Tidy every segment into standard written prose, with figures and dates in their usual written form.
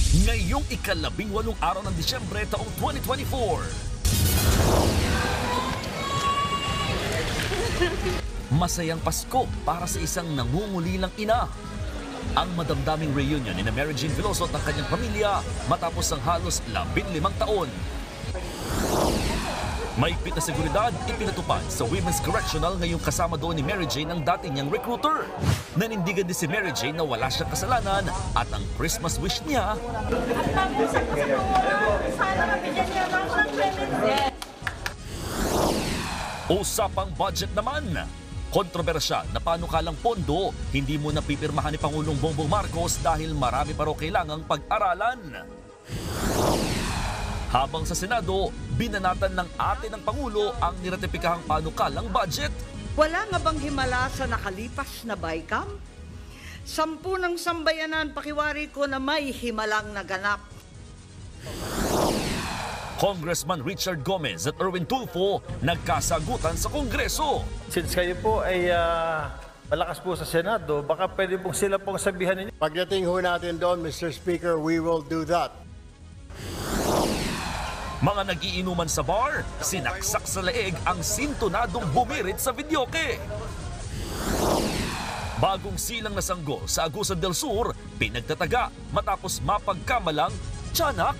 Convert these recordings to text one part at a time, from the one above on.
Ngayong ika-18 araw ng Disyembre taong 2024. Masayang Pasko para sa isang nangungulilang ina. Ang madamdaming reunion ni Mary Jane Veloso at ang kanyang pamilya matapos ang halos 15 taon. Mahigpit na seguridad ipinatupad sa Women's Correctional ngayong kasama doon ni Mary Jane ang dating niyang recruiter. Nanindigan din si Mary Jane na wala siyang kasalanan at ang Christmas wish niya. Usapang budget naman. Kontrobersyal na panukalang pondo, hindi mo napipirmahan ni Pangulong Bongbong Marcos dahil marami pa raw kailangang pag-aralan. Habang sa Senado, binanatan ng ate ng Pangulo ang niratipikahang panukalang budget. Wala nga bang himala sa nakalipas na BICAM? 10 ng sambayanan pakiwari ko na may himalang naganap. Congressman Richard Gomez at Erwin Tulfo nagkasagutan sa Kongreso. Since kayo po ay malakas po sa Senado, baka pwede pong sila pong sabihan ninyo. Pagdating ho natin doon, Mr. Speaker, we will do that. Mga nagiinuman sa bar, sinaksak sa leeg ang sintonadong bumirit sa videoke. Bagong silang na sanggol sa Agusan del Sur, pinagtataga matapos mapagkamalang tiyanak.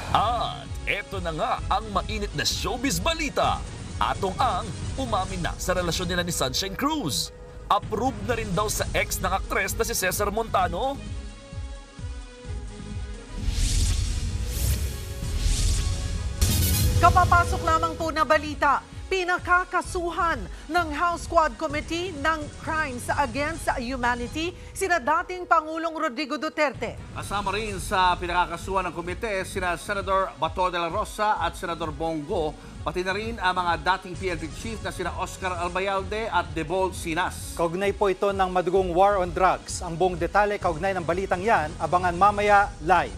At eto na nga ang mainit na showbiz balita. Atong ang umamin na sa relasyon nila ni Sunshine Cruz. Approved na rin daw sa ex ng aktres na si Cesar Montano. Kapapasok lamang po na balita, pinakakasuhan ng House Quad Committee ng Crimes Against Humanity sina dating Pangulong Rodrigo Duterte. Kasama rin sa pinakakasuhan ng komite sina Senador Bato de la Rosa at Senador Bongo, pati na rin ang mga dating PNP chief na sina Oscar Albayalde at Debold Sinas. Kaugnay po ito ng madugong war on drugs. Ang buong detalye kaugnay ng balitang yan, abangan mamaya live.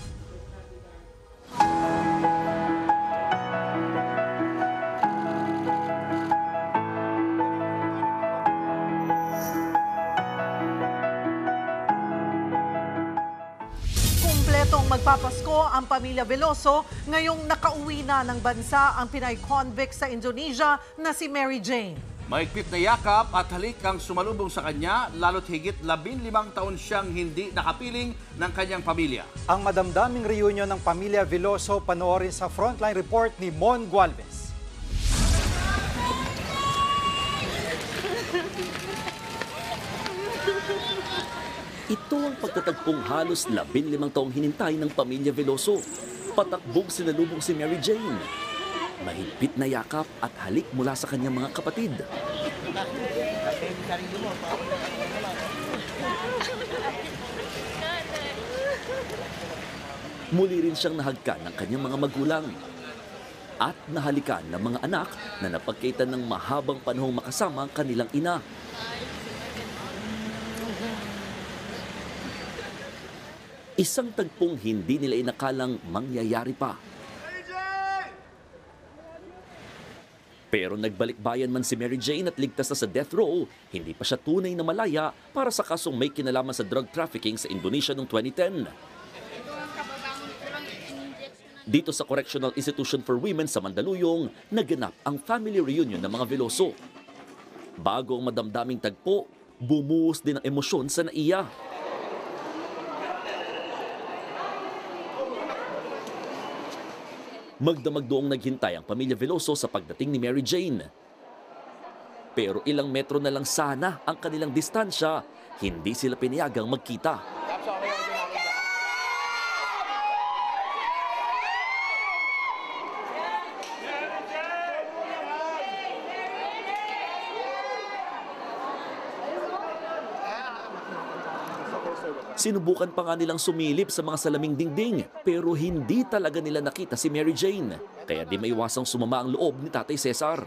Kumpletong magpapasko ang pamilya Veloso ngayong nakauwi na ng bansa ang Pinay convict sa Indonesia na si Mary Jane. Mahigpit na yakap at halik ang sumalubong sa kanya, lalo't higit 15 taon siyang hindi nakapiling ng kanyang pamilya. Ang madamdaming reunion ng pamilya Veloso panoorin sa Frontline Report ni Mon Gualvez. Ito ang pagtatagpong halos 15 taong hinintay ng pamilya Veloso. Patakbong sinalubong si Mary Jane. Mahigpit na yakap at halik mula sa kanyang mga kapatid. Muli rin siyang nahagkan ng kanyang mga magulang. At nahalikan ng mga anak na napagkaitan ng mahabang panahong makasama ang kanilang ina. Isang tagpong hindi nila inakalang mangyayari pa. Pero nagbalik-bayan man si Mary Jane at ligtas na sa death row, hindi pa siya tunay na malaya para sa kasong may kinalaman sa drug trafficking sa Indonesia noong 2010. Dito sa Correctional Institution for Women sa Mandaluyong, naganap ang family reunion ng mga Veloso. Bago ang madamdaming tagpo, bumuhos din ang emosyon sa naiya. Magdamag doong naghintay ang pamilya Veloso sa pagdating ni Mary Jane. Pero ilang metro na lang sana ang kanilang distansya, hindi sila pinayagang magkita. Sinubukan pa nga nilang sumilip sa mga salaming dingding pero hindi talaga nila nakita si Mary Jane. Kaya di maiwasang sumama ang loob ni Tatay Cesar.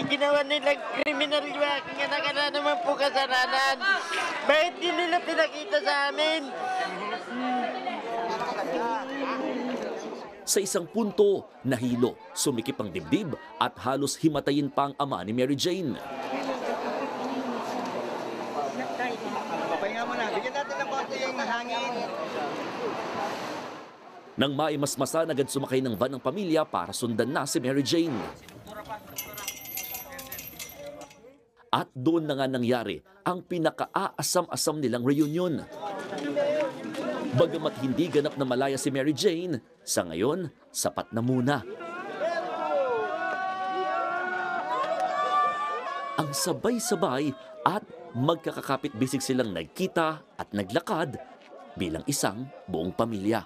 Ginawa nilang criminal working na wala naman po kasalanan. Bakit di nila pinakita sa amin? Sa isang punto, nahilo, sumikip ang dibdib at halos himatayin pa ang ama ni Mary Jane. Pahinga mo na, bigyan natin ng konti yung hangin. Nang maimasmasan, agad sumakay ng van ng pamilya para sundan na si Mary Jane. At doon na nga nangyari ang pinaka-aasam-asam nilang reunion. Bagamat hindi ganap na malaya si Mary Jane, sa ngayon, sapat na muna. Ang sabay-sabay at magkakakapit-bisig silang nagkita at naglakad bilang isang buong pamilya.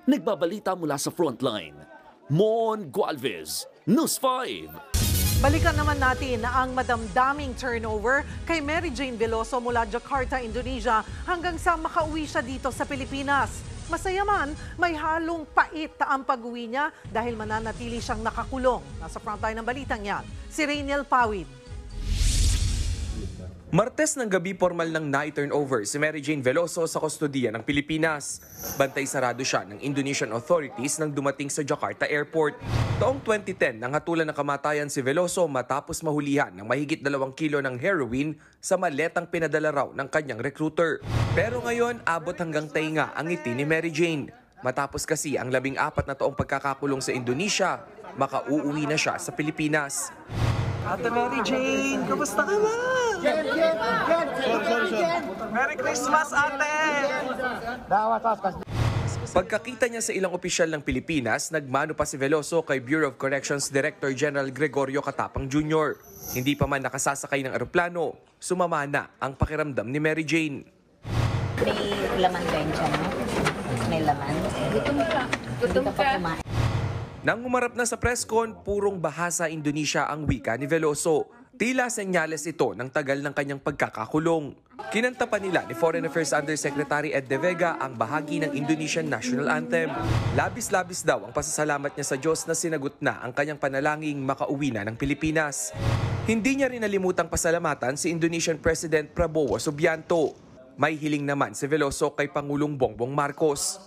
Nagbabalita mula sa frontline, Mon Gualvez, News 5. Balikan naman natin ang madamdaming turnover kay Mary Jane Veloso mula Jakarta, Indonesia hanggang sa makauwi siya dito sa Pilipinas. Masaya man, may halong pait ang pag-uwi niya dahil mananatili siyang nakakulong. Nasa frontline ng balitang yan, si Rainiel Pawid. Martes ng gabi formal ng na-turnover si Mary Jane Veloso sa kustodiya ng Pilipinas. Bantay sarado siya ng Indonesian authorities nang dumating sa Jakarta Airport. Taong 2010 nang hatulan ng kamatayan si Veloso matapos mahulihan ng mahigit 2 kilo ng heroin sa maletang pinadala raw ng kanyang recruiter. Pero ngayon, abot hanggang tainga ang ngiti ni Mary Jane. Matapos kasi ang 14 na taong pagkakakulong sa Indonesia, makauuwi na siya sa Pilipinas. Ate Mary Jane, kamusta ka na? Merry Christmas, ate! Pagkakita niya sa ilang opisyal ng Pilipinas, nagmano pa si Veloso kay Bureau of Corrections Director General Gregorio Catapang Jr. Hindi pa man nakasasakay ng eroplano, sumama na ang pakiramdam ni Mary Jane. May laman ba yun siya, no? May laman? Gutom ka. Gutom ka. Nang humarap na sa presscon, purong bahasa Indonesia ang wika ni Veloso. Tila senyales ito ng tagal ng kanyang pagkakakulong. Kinanta pa nila ni Foreign Affairs Undersecretary Ed De Vega ang bahagi ng Indonesian National Anthem. Labis-labis daw ang pasasalamat niya sa Diyos na sinagot na ang kanyang panalangin makauwi na ng Pilipinas. Hindi niya rin nalimutang pasalamatan si Indonesian President Prabowo Subianto. May hiling naman si Veloso kay Pangulong Bongbong Marcos.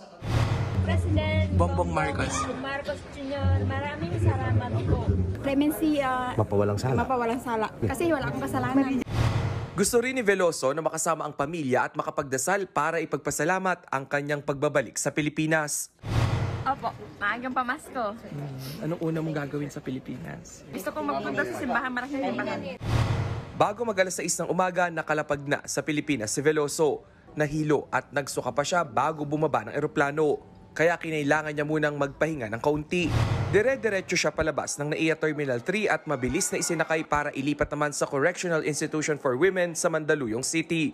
President Bongbong Marcos Jr., maraming salamat po. Clemency, mapawalang sala. Kasi wala akong kasalanan. Gusto rin ni Veloso na makasama ang pamilya at makapagdasal para ipagpasalamat ang kanyang pagbabalik sa Pilipinas. Opo, maagang pamasko. Anong una mong gagawin sa Pilipinas? Gusto kong magpunta sa simbahan, maraming simbahan. Bago mag-alas 6 ng umaga, nakalapag na sa Pilipinas si Veloso. Nahilo at nagsuka pa siya bago bumaba ng eroplano. Kaya kinailangan niya munang magpahinga ng kaunti. Dire-diretso siya palabas ng NAIA Terminal 3 at mabilis na isinakay para ilipat naman sa Correctional Institution for Women sa Mandaluyong City.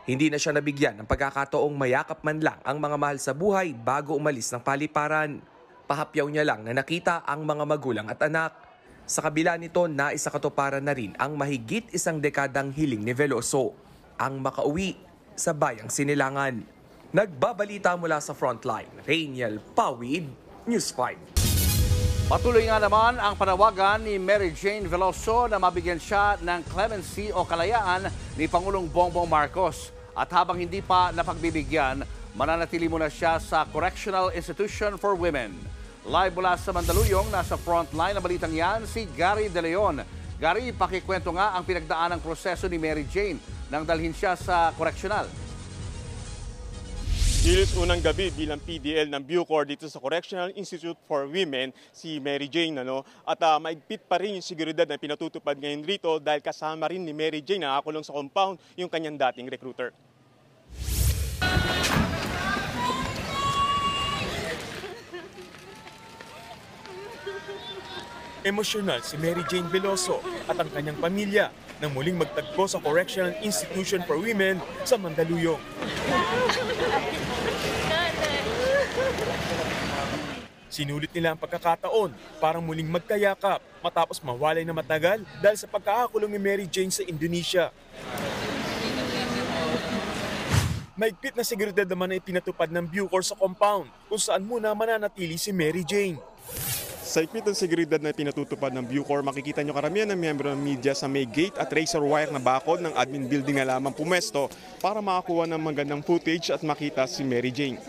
Hindi na siya nabigyan ng pagkakataong mayakap man lang ang mga mahal sa buhay bago umalis ng paliparan. Pahapyaw niya lang na nakita ang mga magulang at anak. Sa kabila nito, naisakatuparan na rin ang mahigit 1 dekadang hiling ni Veloso, ang makauwi sa bayang Sinilangan. Nagbabalita mula sa frontline, Rainiel Pawid, News 5. Patuloy nga naman ang panawagan ni Mary Jane Veloso na mabigyan siya ng clemency o kalayaan ni Pangulong Bongbong Marcos. At habang hindi pa napagbibigyan, mananatili muna siya sa Correctional Institution for Women. Live mula sa Mandaluyong, nasa frontline na balitang yan, si Gary De Leon. Gary, pakikwento nga ang pinagdaan ng proseso ni Mary Jane nang dalhin siya sa correctional. Nilis unang gabi bilang PDL ng Bucor dito sa Correctional Institute for Women, si Mary Jane. At maigpit pa rin yung seguridad na pinatutupad ngayon rito dahil kasama rin ni Mary Jane na nakakulong sa compound yung kanyang dating recruiter. Emosyonal si Mary Jane Veloso at ang kanyang pamilya nang muling magtagpo sa Correctional Institution for Women sa Mandaluyong. Sinulit nila ang pagkakataon para muling magkayakap matapos mawalay na matagal dahil sa pagkakakulong ni Mary Jane sa Indonesia. Maigpit na seguridad naman ay pinatupad ng Bucor sa compound kung saan muna mananatili si Mary Jane. Sa higpit ng seguridad na pinatutupad ng Bucor, makikita nyo karamihan ng miyembro ng media sa may gate at razor wire na bakod ng admin building na lamang pumesto para makakuha ng magandang footage at makita si Mary Jane.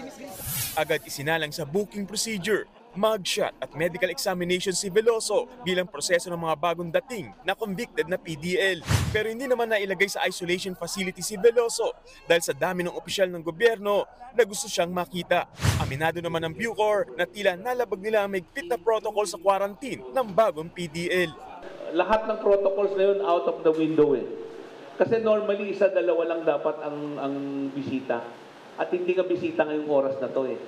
Agad isinalang sa booking procedure, mugshot at medical examination si Veloso bilang proseso ng mga bagong dating na convicted na PDL. Pero hindi naman nailagay sa isolation facility si Veloso dahil sa dami ng opisyal ng gobyerno na gusto siyang makita. Aminado naman ng Bucor na tila nalabag nila ang mahigpit na protocol sa quarantine ng bagong PDL. Lahat ng protocols na yun out of the window eh. Kasi normally isa-dalawa lang dapat ang bisita. At hindi ka bisita ngayong oras na to eh.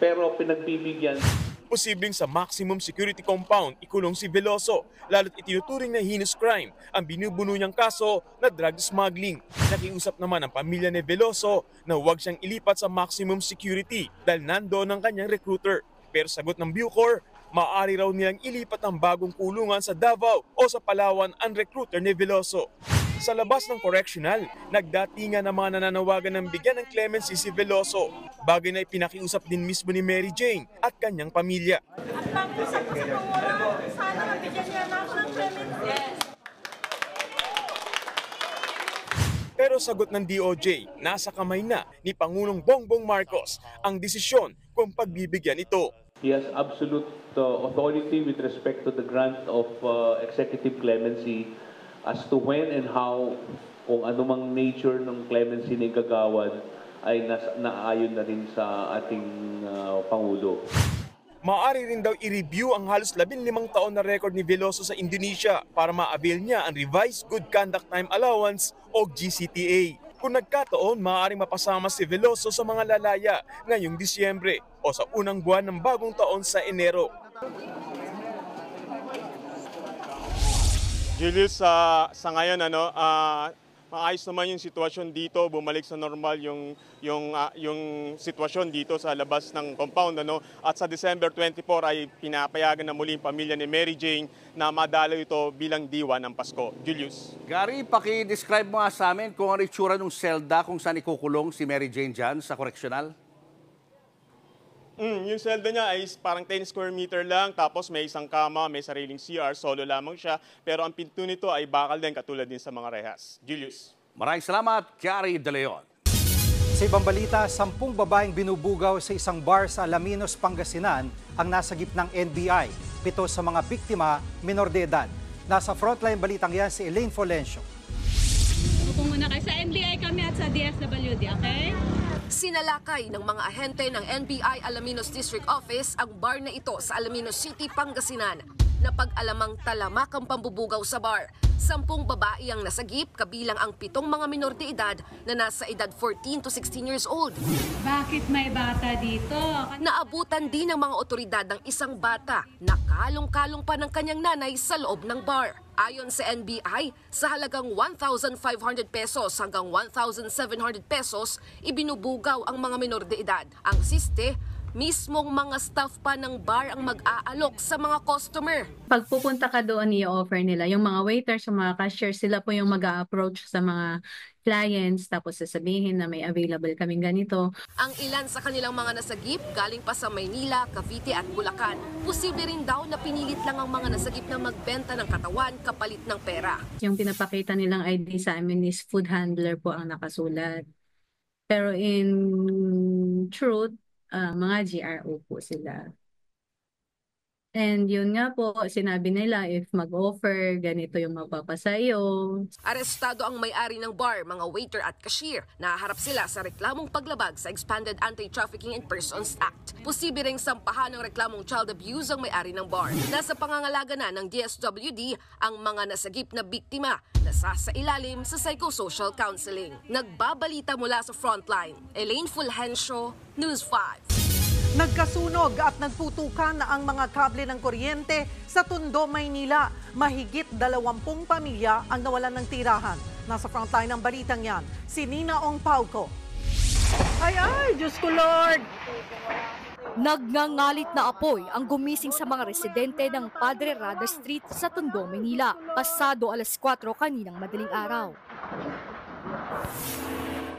Pero pinagbibigyan. Posibleng sa maximum security compound ikulong si Veloso, lalo't itinuturing na heinous crime ang binubuno niyang kaso na drug smuggling. Nakiusap naman ang pamilya ni Veloso na huwag siyang ilipat sa maximum security dahil nandoon ang kanyang recruiter. Pero sagot ng Bucor, maaari raw nilang ilipat ang bagong kulungan sa Davao o sa Palawan ang recruiter ni Veloso. Sa labas ng correctional, nagdatingan ang mga nananawagan ng bigyan ng clemency si Veloso, bagay na ipinakiusap din mismo ni Mary Jane at kanyang pamilya. Pero sagot ng DOJ, nasa kamay na ni Pangulong Bongbong Marcos ang desisyon kung pagbibigyan ito. He has absolute authority with respect to the grant of executive clemency as to when and how, kung anumang nature ng clemency na igagawad ay naayon na rin sa ating Pangulo. Maaari rin daw i-review ang halos 15 taon na record ni Veloso sa Indonesia para ma-avail niya ang Revised Good Conduct Time Allowance o GCTA. Kung nagkataon, maaaring mapasama si Veloso sa mga lalaya ngayong Disyembre o sa unang buwan ng bagong taon sa Enero. Julius, sa ngayon maayos naman yung sitwasyon dito, bumalik sa normal yung sitwasyon dito sa labas ng compound at sa December 24 ay pinapayagan na muli ang pamilya ni Mary Jane na madalo ito bilang diwa ng Pasko. Julius. Gary, paki-describe mo nga sa amin kung ano itsura ng selda kung saan ikukulong si Mary Jane dyan sa correctional. Yung selda niya ay parang 10 square meter lang, tapos may isang kama, may sariling CR, solo lamang siya. Pero ang pinto nito ay bakal din katulad din sa mga rehas. Julius. Maraming salamat, Gary De Leon. Sa ibang balita, 10 babaeng binubugaw sa isang bar sa Alaminos, Pangasinan ang nasagip ng NBI. 7 sa mga biktima, minor de edad. Nasa frontline balitang yan si Elaine Folencio. Upo muna kayo. Sa NBI kami at sa DSWD, okay? Sinalakay ng mga ahente ng NBI Alaminos District Office ang bar na ito sa Alaminos City, Pangasinan na pag-alamang talamak ang pambubugaw sa bar. 10 babae ang nasagip, kabilang ang 7 mga minor de edad na nasa edad 14 to 16 years old. Bakit may bata dito? Naabutan din ng mga otoridad ng isang bata na kalong-kalong pa ng kanyang nanay sa loob ng bar. Ayon sa NBI, sa halagang 1,500 pesos hanggang 1,700 pesos, ibinubugaw ang mga minor de edad. Ang siste, mismong mga staff pa ng bar ang mag-aalok sa mga customer. Pag pupunta ka doon, i-offer nila. Yung mga waiters, yung mga cashier, sila po yung mag-a-approach sa mga clients, tapos sasabihin na may available kaming ganito. Ang ilan sa kanilang mga nasagip galing pa sa Maynila, Cavite at Bulacan. Posible rin daw na pinilit lang ang mga nasagip na magbenta ng katawan kapalit ng pera. Yung pinapakita nilang ID sa amin is food handler po ang nakasulat. Pero in truth, mga GRO po sila. And yun nga po, sinabi nila if mag-offer, ganito yung mapapasayo. Arestado ang may-ari ng bar, mga waiter at cashier. Naharap sila sa reklamong paglabag sa Expanded Anti-Trafficking in Persons Act. Posible ring sampahan ng reklamong child abuse ang may-ari ng bar. Nasa pangangalaga na ng DSWD ang mga nasagip na biktima na sasailalim sa psychosocial counseling. Nagbabalita mula sa Frontline, Elaine Fulgencio, News 5. Nagkasunog at nagputukan na ang mga kable ng kuryente sa Tondo, Maynila. Mahigit 20 pamilya ang nawalan ng tirahan. Nasa frontline ng balitang yan, si Nina Ong Pauco. Ay, Diyos ko Lord! Nagngangalit na apoy ang gumising sa mga residente ng Padre Rada Street sa Tondo, Maynila. Pasado 4:00 kaninang madaling araw.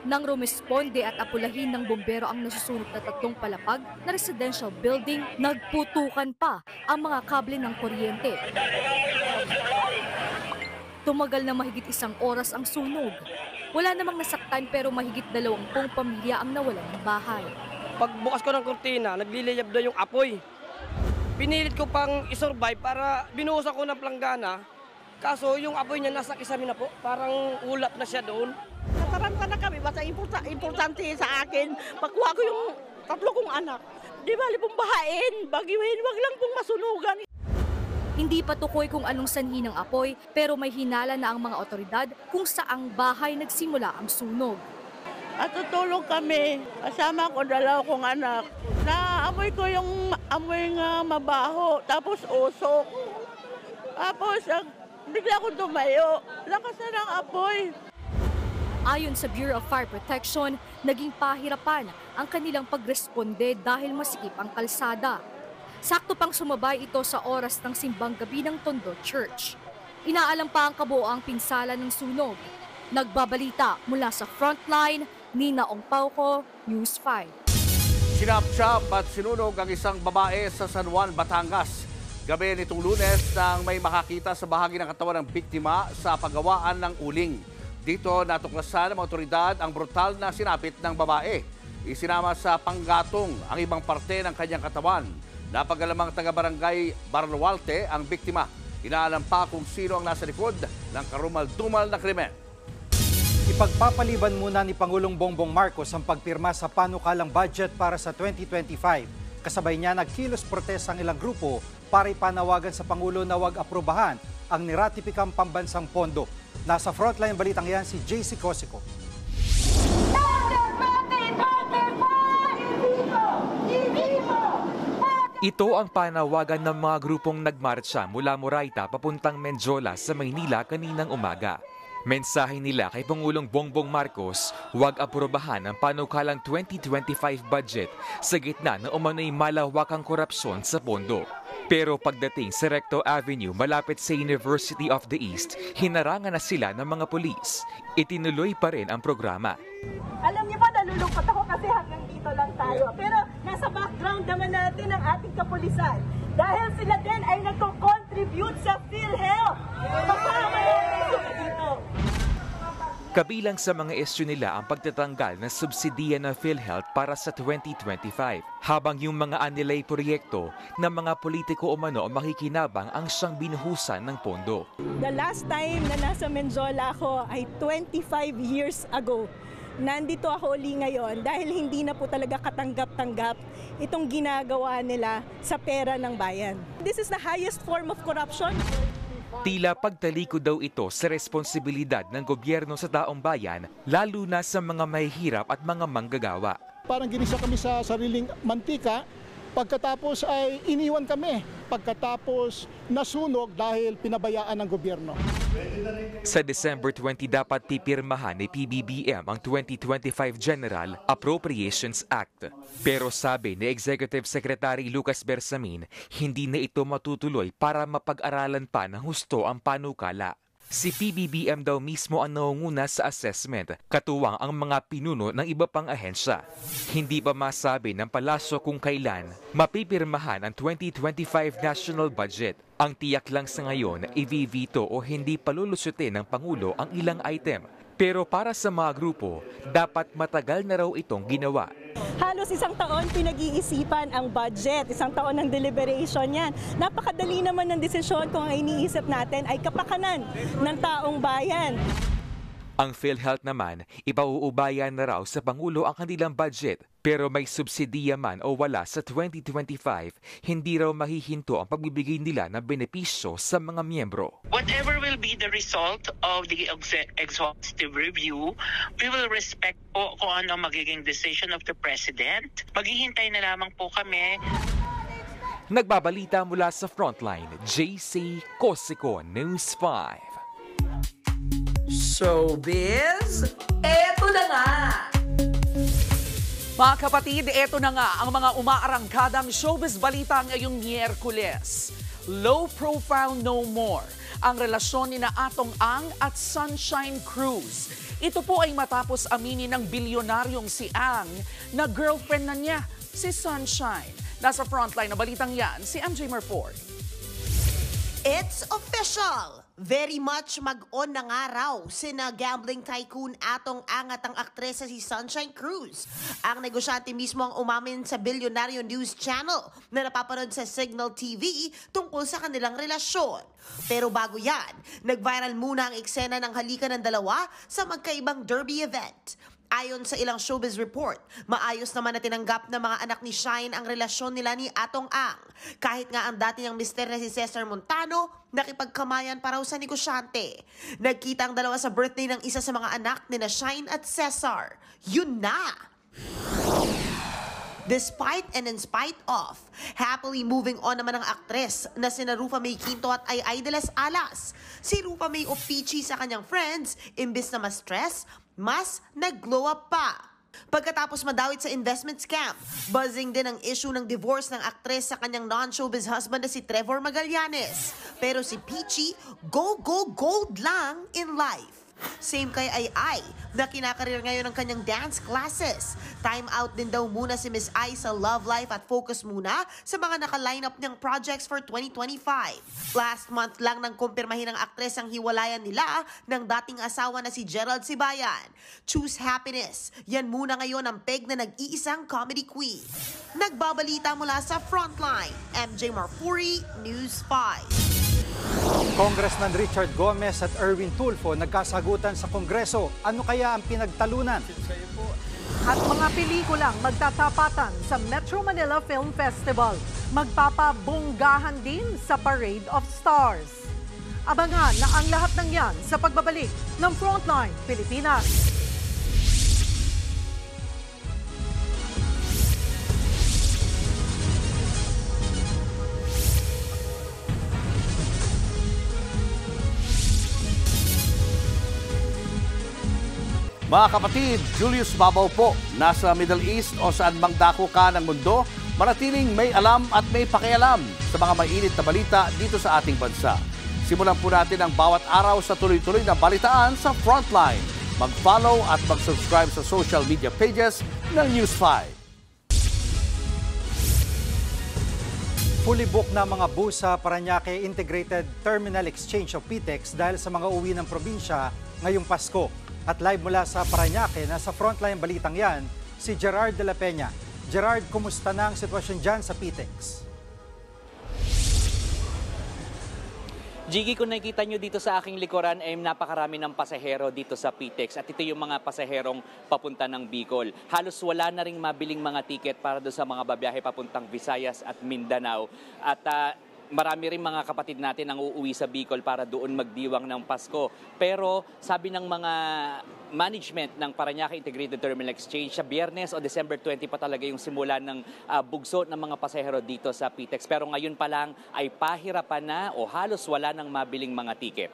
Nang rumesponde at apulahin ng bombero ang nasusunog na 3 palapag na residential building, nagputukan pa ang mga kable ng kuryente. Tumagal na mahigit 1 oras ang sunog. Wala namang nasaktan pero mahigit 20 pamilya ang nawalan ng bahay. Pagbukas ko ng kurtina, nagliliyab na yung apoy. Pinilit ko pang isurvive para binuhusan ko ng planggana. Kaso yung apoy niya nasa kisame na po, parang ulap na siya doon. Nataranta na kami, basta importante sa akin, makuha ko yung 3 kong anak. Di bali pong bahain, bagiwin, wag lang pong masunugan. Hindi pa tukoy kung anong sanhi ng apoy pero may hinala na ang mga otoridad kung saang bahay nagsimula ang sunog. At tutulog kami, kasama ko 2 kong anak. Naamoy ko yung amoy nga mabaho, tapos usok. Tapos bigla ko tumayo, lakas na ng apoy. Ayon sa Bureau of Fire Protection, naging pahirapan ang kanilang pagresponde dahil masikip ang kalsada. Sakto pang sumabay ito sa oras ng simbang gabi ng Tondo Church. Inaalam pa ang kabuoang pinsala ng sunog. Nagbabalita mula sa Frontline, Nina Ongpauco, News 5. Sinapchap at sinunog ang isang babae sa San Juan, Batangas. Gabi nitong Lunes nang may makakita sa bahagi ng katawan ng biktima sa paggawaan ng uling. Dito natuklasan ng mga otoridad ang brutal na sinapit ng babae. Isinama sa panggatong ang ibang parte ng kanyang katawan. Napagalamang taga-barangay Barlualte ang biktima. Inaalam pa kung sino ang nasa likod ng karumal-dumal na krimen. Ipagpapaliban muna ni Pangulong Bongbong Marcos ang pagpirma sa panukalang budget para sa 2025. Kasabay niya nagkilos protesta ang ilang grupo para ipanawagan sa Pangulo na huwag aprobahan ang niratipikang pambansang pondo. Nasa Frontline balitang yan si JC Cosico. Ito ang panawagan ng mga grupong nagmarcha mula Moraita papuntang Menjola sa Maynila kaninang umaga. Mensahe nila kay Pangulong Bongbong Marcos, huwag aprobahan ang panukalang 2025 budget sa gitna ng umano'y malawakang korupsyon sa pondo. Pero pagdating sa Recto Avenue malapit sa University of the East, hinarangan na sila ng mga pulis. Itinuloy pa rin ang programa. Alam niyo ba, nalulungkot ako kasi hanggang dito lang tayo. Pero nasa background naman natin ang ating kapulisan. Dahil sila din ay nagko-contribute sa PhilHealth. Kasama natin dito. Kabilang sa mga isyu nila ang pagtatanggal ng subsidiya ng PhilHealth para sa 2025, habang yung mga anilay proyekto ng mga politiko umano makikinabang ang siyang binuhusan ng pondo. The last time na nasa Menjola ako ay 25 years ago. Nandito ako uli ngayon dahil hindi na po talaga katanggap-tanggap itong ginagawa nila sa pera ng bayan. This is the highest form of corruption. Tila pagtalikod daw ito sa responsibilidad ng gobyerno sa taong bayan, lalo na sa mga mahihirap at mga manggagawa. Parang ginisa kami sa sariling mantika, pagkatapos ay iniwan kami, pagkatapos nasunog dahil pinabayaan ng gobyerno. Sa December 20 dapat pipirmahan ni PBBM ang 2025 General Appropriations Act. Pero sabi ni Executive Secretary Lucas Bersamin, hindi na ito matutuloy para mapag-aralan pa ng husto ang panukala. Si PBBM daw mismo ang nangunguna sa assessment, katuwang ang mga pinuno ng iba pang ahensya. Hindi pa masabi ng palasyo kung kailan mapipirmahan ang 2025 national budget. Ang tiyak lang sa ngayon, i-veto o hindi palulusutin ng Pangulo ang ilang item. Pero para sa mga grupo, dapat matagal na raw itong ginawa. Halos 1 taon pinag-iisipan ang budget, 1 taon ng deliberation yan. Napakadali naman ng desisyon kung ang iniisip natin ay kapakanan ng taong bayan. Ang PhilHealth naman, ipauubayan na raw sa Pangulo ang kanilang budget. Pero may subsidiya man o wala sa 2025, hindi raw mahihinto ang pagbibigay nila ng benepisyo sa mga miyembro. Whatever will be the result of the exhaustive review, we will respect po kung ano magiging decision of the President. Maghihintay na lamang po kami. Nagbabalita mula sa Frontline, JC Cosico, News 5. Showbiz, eto na nga! Mga kapatid, eto na nga ang mga umaarangkadang showbiz balita ngayong Miyerkules. Low profile no more. ang relasyon ni na Atong Ang at Sunshine Cruz. Ito po ay matapos aminin ng bilyonaryong si Ang na girlfriend na niya, si Sunshine. Nasa frontline na balitang yan, si MJ Marford. It's official! Very much mag-on na nga raw sina gambling tycoon Atong Ang at ang aktresa si Sunshine Cruz. Ang negosyante mismo ang umamin sa Billionario News Channel na napapanood sa Signal TV tungkol sa kanilang relasyon. Pero bago yan, nag-viral muna ang eksena ng halikan ng dalawa sa magkaibang derby event. Ayon sa ilang showbiz report, maayos naman na tinanggap ng mga anak ni Shine ang relasyon nila ni Atong Ang. Kahit nga ang dati niyang mister na si Cesar Montano, nakipagkamayan pa raw sa negosyante. Nagkita ang dalawa sa birthday ng isa sa mga anak ni na Shine at Cesar. Yun na! Despite and in spite of, happily moving on naman ang aktres na sina Rufa May Quinto at Ay de las Alas. Si Rufa May Opichi sa kanyang friends, imbis na ma-stress, mas nag-glow up pa. Pagkatapos madawit sa investment scam, buzzing din ang issue ng divorce ng aktres sa kanyang non-showbiz husband na si Trevor Magallanes. Pero si Peachy, go gold lang in life. Same kay Ay na kinakarir ngayon ng kanyang dance classes. Time out din daw muna si Miss Ay sa love life at focus muna sa mga naka-line up niyang projects for 2025. Last month lang nang kumpirmahin ng aktres ang hiwalayan nila ng dating asawa na si Gerald Sibayan. Choose happiness. Yan muna ngayon ang peg na nag-iisang comedy queen. Nagbabalita mula sa Frontline, MJ Marfuri, News 5. Congressman Richard Gomez at Erwin Tulfo nagkasagutan sa Kongreso. Ano kaya ang pinagtalunan? At mga pelikulang magtatapatan sa Metro Manila Film Festival. Magpapabonggahan din sa Parade of Stars. Abangan na ang lahat ng yan sa pagbabalik ng Frontline Pilipinas. Mga kapatid, Julius Babaw po, nasa Middle East o saan mang dako ka ng mundo, manatiling may alam at may pakialam sa mga mainit na balita dito sa ating bansa. Simulan po natin ang bawat araw sa tuloy-tuloy na balitaan sa Frontline. Mag-follow at mag-subscribe sa social media pages ng News 5. Fully booked na mga bus sa Parañaque Integrated Terminal Exchange o PTEX dahil sa mga uwi ng probinsya ngayong Pasko. At live mula sa Parañaque, nasa Frontline balitang yan, si Gerard de la Peña. Gerard, kumusta na ang sitwasyon dyan sa PTEX? Jiggy, kung nakikita nyo dito sa aking likuran ay napakarami ng pasahero dito sa PTEX at ito yung mga pasaherong papunta ng Bicol. Halos wala na ring mabiling mga tiket para doon sa mga babiyahe papuntang Visayas at Mindanao. At marami rin mga kapatid natin ang uuwi sa Bicol para doon magdiwang ng Pasko. Pero sabi ng mga management ng Parañaque Integrated Terminal Exchange, sa Biyernes o December 20 pa talaga yung simula ng bugso ng mga pasahero dito sa PTEX. Pero ngayon pa lang ay pahirapan na o halos wala ng mabiling mga tiket.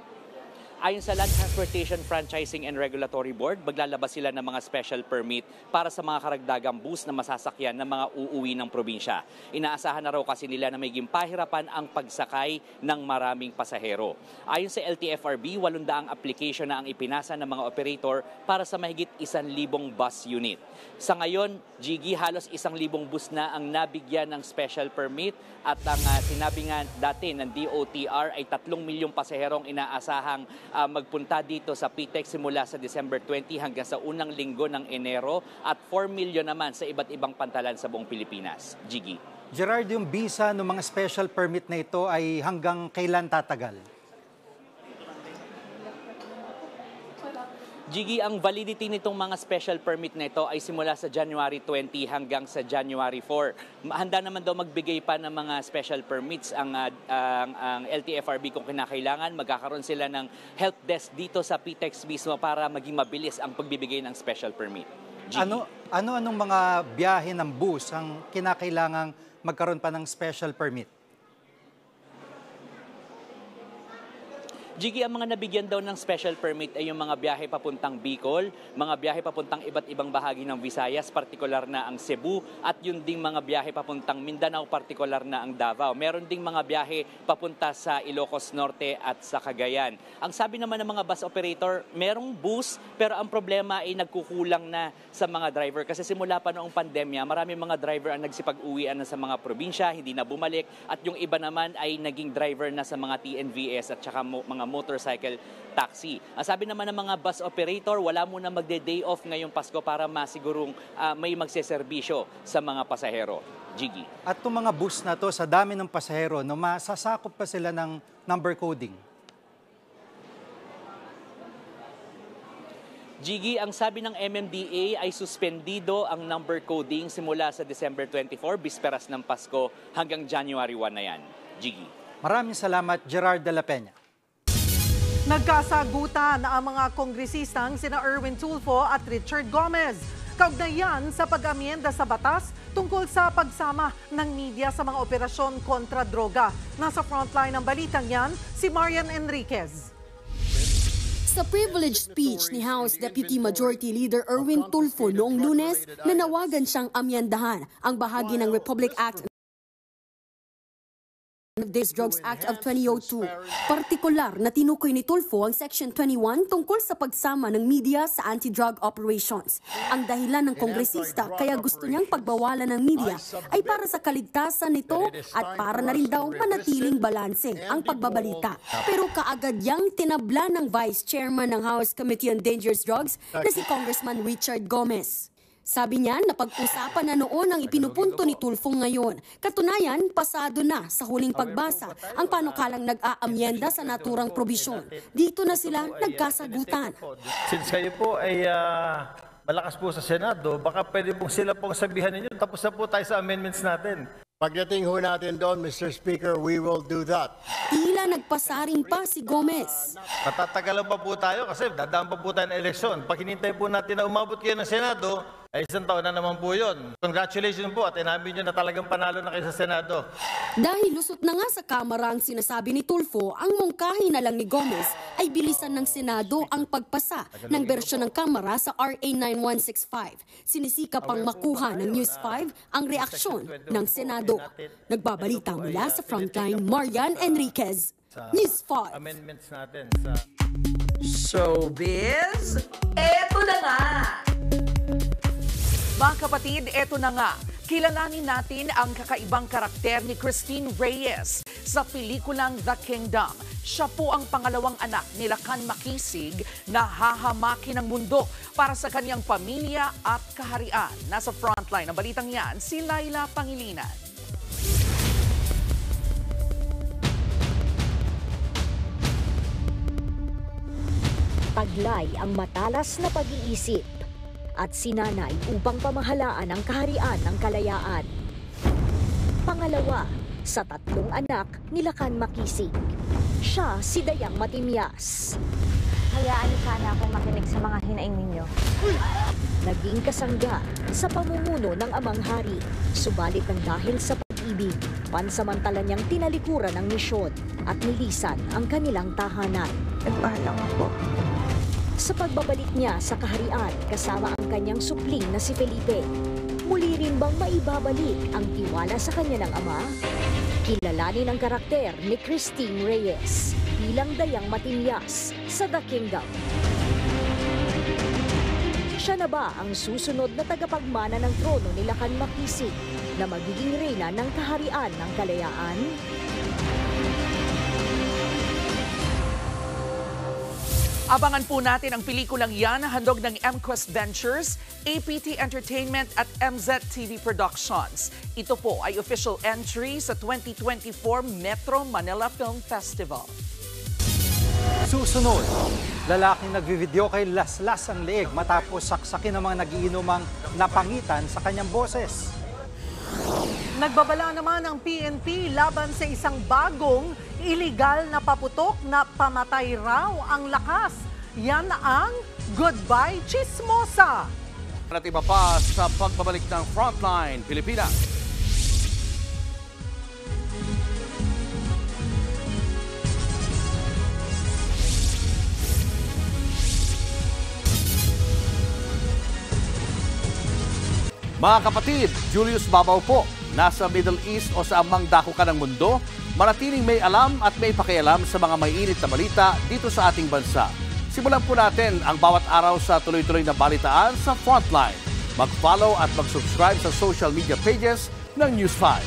Ayon sa Land Transportation Franchising and Regulatory Board, maglalabas sila ng mga special permit para sa mga karagdagang bus na masasakyan ng mga uuwi ng probinsya. Inaasahan na raw kasi nila na maging pahirapan ang pagsakay ng maraming pasahero. Ayon sa LTFRB, 800 application na ang ipinasa ng mga operator para sa mahigit 1,000 bus unit. Sa ngayon, Jiggy, halos 1,000 bus na ang nabigyan ng special permit at ang sinabi nga dati ng DOTR ay 3 milyong pasaherong inaasahang magpunta dito sa PTEX simula sa December 20 hanggang sa unang linggo ng Enero at 4 milyon naman sa iba't ibang pantalan sa buong Pilipinas. Jiggy. Gerard, yung visa ng mga special permit na ito ay hanggang kailan tatagal? Jiggy, ang validity nitong mga special permit na ito ay simula sa January 20 hanggang sa January 4. Handa naman daw magbigay pa ng mga special permits ang LTFRB kung kinakailangan. Magkakaroon sila ng help desk dito sa PTEX mismo para maging mabilis ang pagbibigay ng special permit. Ano-anong mga biyahe ng bus ang kinakailangang magkaroon pa ng special permit? Jiggy, ang mga nabigyan daw ng special permit ay yung mga biyahe papuntang Bicol, mga biyahe papuntang iba't ibang bahagi ng Visayas, partikular na ang Cebu, at yun ding mga biyahe papuntang Mindanao, partikular na ang Davao. Meron ding mga biyahe papunta sa Ilocos Norte at sa Cagayan. Ang sabi naman ng mga bus operator, merong bus, pero ang problema ay nagkukulang na sa mga driver. Kasi simula pa noong pandemya, maraming mga driver ang nagsipag-uwian na sa mga probinsya, hindi na bumalik, at yung iba naman ay naging driver na sa mga TNVS at saka mga motorcycle taxi. Ang sabi naman ng mga bus operator, wala muna magde-day off ngayong Pasko para masigurong may magseserbisyo sa mga pasahero. Jiggy. At itong mga bus na to, sa dami ng pasahero, no, masasakop pa sila ng number coding? Jiggy, ang sabi ng MMDA ay suspendido ang number coding simula sa December 24, bisperas ng Pasko, hanggang January 1 na yan. Jiggy. Maraming salamat, Gerard de la Peña. Nagkasagutan ang mga kongresistang sina Erwin Tulfo at Richard Gomez. Kaugnayan sa pag-amyenda sa batas tungkol sa pagsama ng media sa mga operasyon kontra droga. Nasa frontline ng balitang yan, si Marian Enriquez. Sa privileged speech ni House Deputy Majority Leader Erwin Tulfo noong Lunes, nanawagan siyang amyendahan ang bahagi ng Republic Act This Drugs Act of 2002. Partikular na tinukoy ni Tulfo ang Section 21 tungkol sa pagsama ng media sa anti-drug operations. Ang dahilan ng kongresista kaya gusto niyang pagbawalan ng media ay para sa kaligtasan nito at para na rin daw manatiling balanse ang pagbabalita. Pero kaagad yang tinabla ng Vice Chairman ng House Committee on Dangerous Drugs na si Congressman Richard Gomez. Sabi niya na pag-usapan na noon ang ipinupunto ni Tulfo ngayon. Katunayan, pasado na sa huling pagbasa ang panukalang nag-aamyenda sa naturang probisyon. Dito na sila nagkasagutan. Since kayo po ay malakas po sa Senado, baka pwede pong sila pong sabihan ninyo. Tapos na po tayo sa amendments natin. Pagdating ho natin doon, Mr. Speaker, we will do that. Tila nagpasaring pa si Gomez. Matatagalan pa po tayo kasi dadaan pa po tayo ng eleksyon. Pag hinintay po natin na umabot kayo ng Senado, ay isang taon na naman po yun. Congratulations po at inamin nyo na talagang panalo na kayo sa Senado. Dahil lusot na nga sa Kamara ang sinasabi ni Tulfo, ang mungkahi na lang ni Gomez ay bilisan ng Senado ang pagpasa ng bersyon ng Kamara sa RA 9165. Sinisika pang makuha ng News 5 ang reaksyon ng Senado. Nagbabalita mula sa Frontline, Marian Enriquez, News 5. Amendments natin sa... Showbiz, eto na nga! Mga kapatid, eto na nga. Kilalanin natin ang kakaibang karakter ni Christine Reyes sa pelikulang The Kingdom. Siya po ang pangalawang anak ni Lacan Makisig na hahamakin ng mundo para sa kanyang pamilya at kaharian. Nasa frontline ng balitang yan, si Laila Pangilinan. Taglay ang matalas na pag-iisip at sinanay upang pamahalaan ang kaharian ng kalayaan. Pangalawa, sa tatlong anak ni Lacan Makisig. Siya si Dayang Matimyas. Hayaan niyo sana akong makinig sa mga hinaing ninyo. Naging kasangga sa pamumuno ng amang hari, subalit ng dahil sa pag-ibig, pansamantala niyang tinalikuran ang misyon at nilisan ang kanilang tahanan. Nagpaalam ako. Sa pagbabalik niya sa kaharian kasama ang kanyang supling na si Felipe, muli rin bang maibabalik ang tiwala sa kanya ng ama? Kilalanin ang karakter ni Christine Reyes bilang Dayang Matimyas sa The Kingdom. Siya na ba ang susunod na tagapagmana ng trono ni Lacan Makisig na magiging reyna ng kaharian ng kalayaan? Abangan po natin ang pelikulang yan na handog ng MQuest Ventures, APT Entertainment at MZTV Productions. Ito po ay official entry sa 2024 Metro Manila Film Festival. Susunod, lalaking nagvivideo kay laslas ang leeg matapos saksakin ng mga nagiinumang napangitan sa kanyang boses. Nagbabala naman ang PNP laban sa isang bagong iligal na paputok na pamatay raw ang lakas. Yan ang Goodbye Chismosa. At iba pa sa pagbabalik ng Frontline Pilipinas. Mga kapatid, Julius Babaw po. Nasa Middle East o sa amang dako ka ng mundo, manatiling may alam at may pakialam sa mga mainit na balita dito sa ating bansa. Simulan po natin ang bawat araw sa tuloy-tuloy na balitaan sa Frontline. Mag-follow at mag-subscribe sa social media pages ng News 5.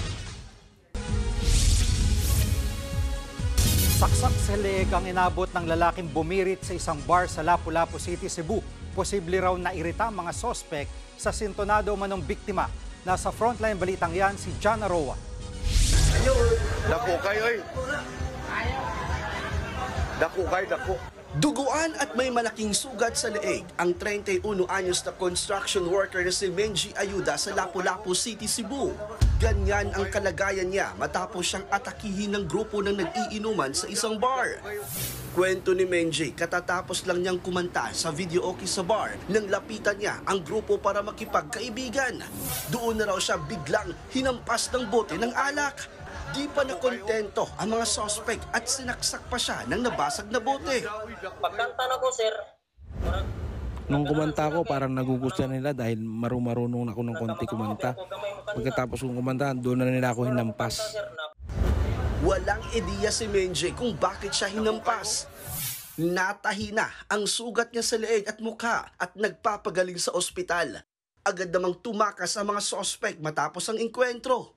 Saksak sa leeg ang inabot ng lalaking bumirit sa isang bar sa Lapu-Lapu City, Cebu. Posible raw nairita ang mga sospek sa sintonado manong biktima. Nasa Frontline balitang yan si Jana Roa. Dako kayo eh. Dako. Duguan at may malaking sugat sa leeg ang 31 anyos na construction worker na si Menji Ayuda sa Lapu-Lapu City, Cebu. Ganyan ang kalagayan niya matapos siyang atakihin ng grupo ng nag-iinuman sa isang bar. Kwento ni Menji, katatapos lang niyang kumanta sa videoke sa bar nang lapitan niya ang grupo para makipagkaibigan. Doon na raw siya biglang hinampas ng bote ng alak. Di pa nakontento ang mga suspect at sinaksak pa siya ng nabasag na bote. Pagkanta na ko, sir. Nung kumanta ko, parang nagugustuhan nila dahil marunong ako ng konti kumanta. Pagkatapos kong kumanta, doon na nila ako hinampas. Walang ideya si Menji kung bakit siya hinampas. Natahi na ang sugat niya sa leeg at mukha at nagpapagaling sa ospital. Agad namang tumakas ang mga suspect matapos ang engkwentro.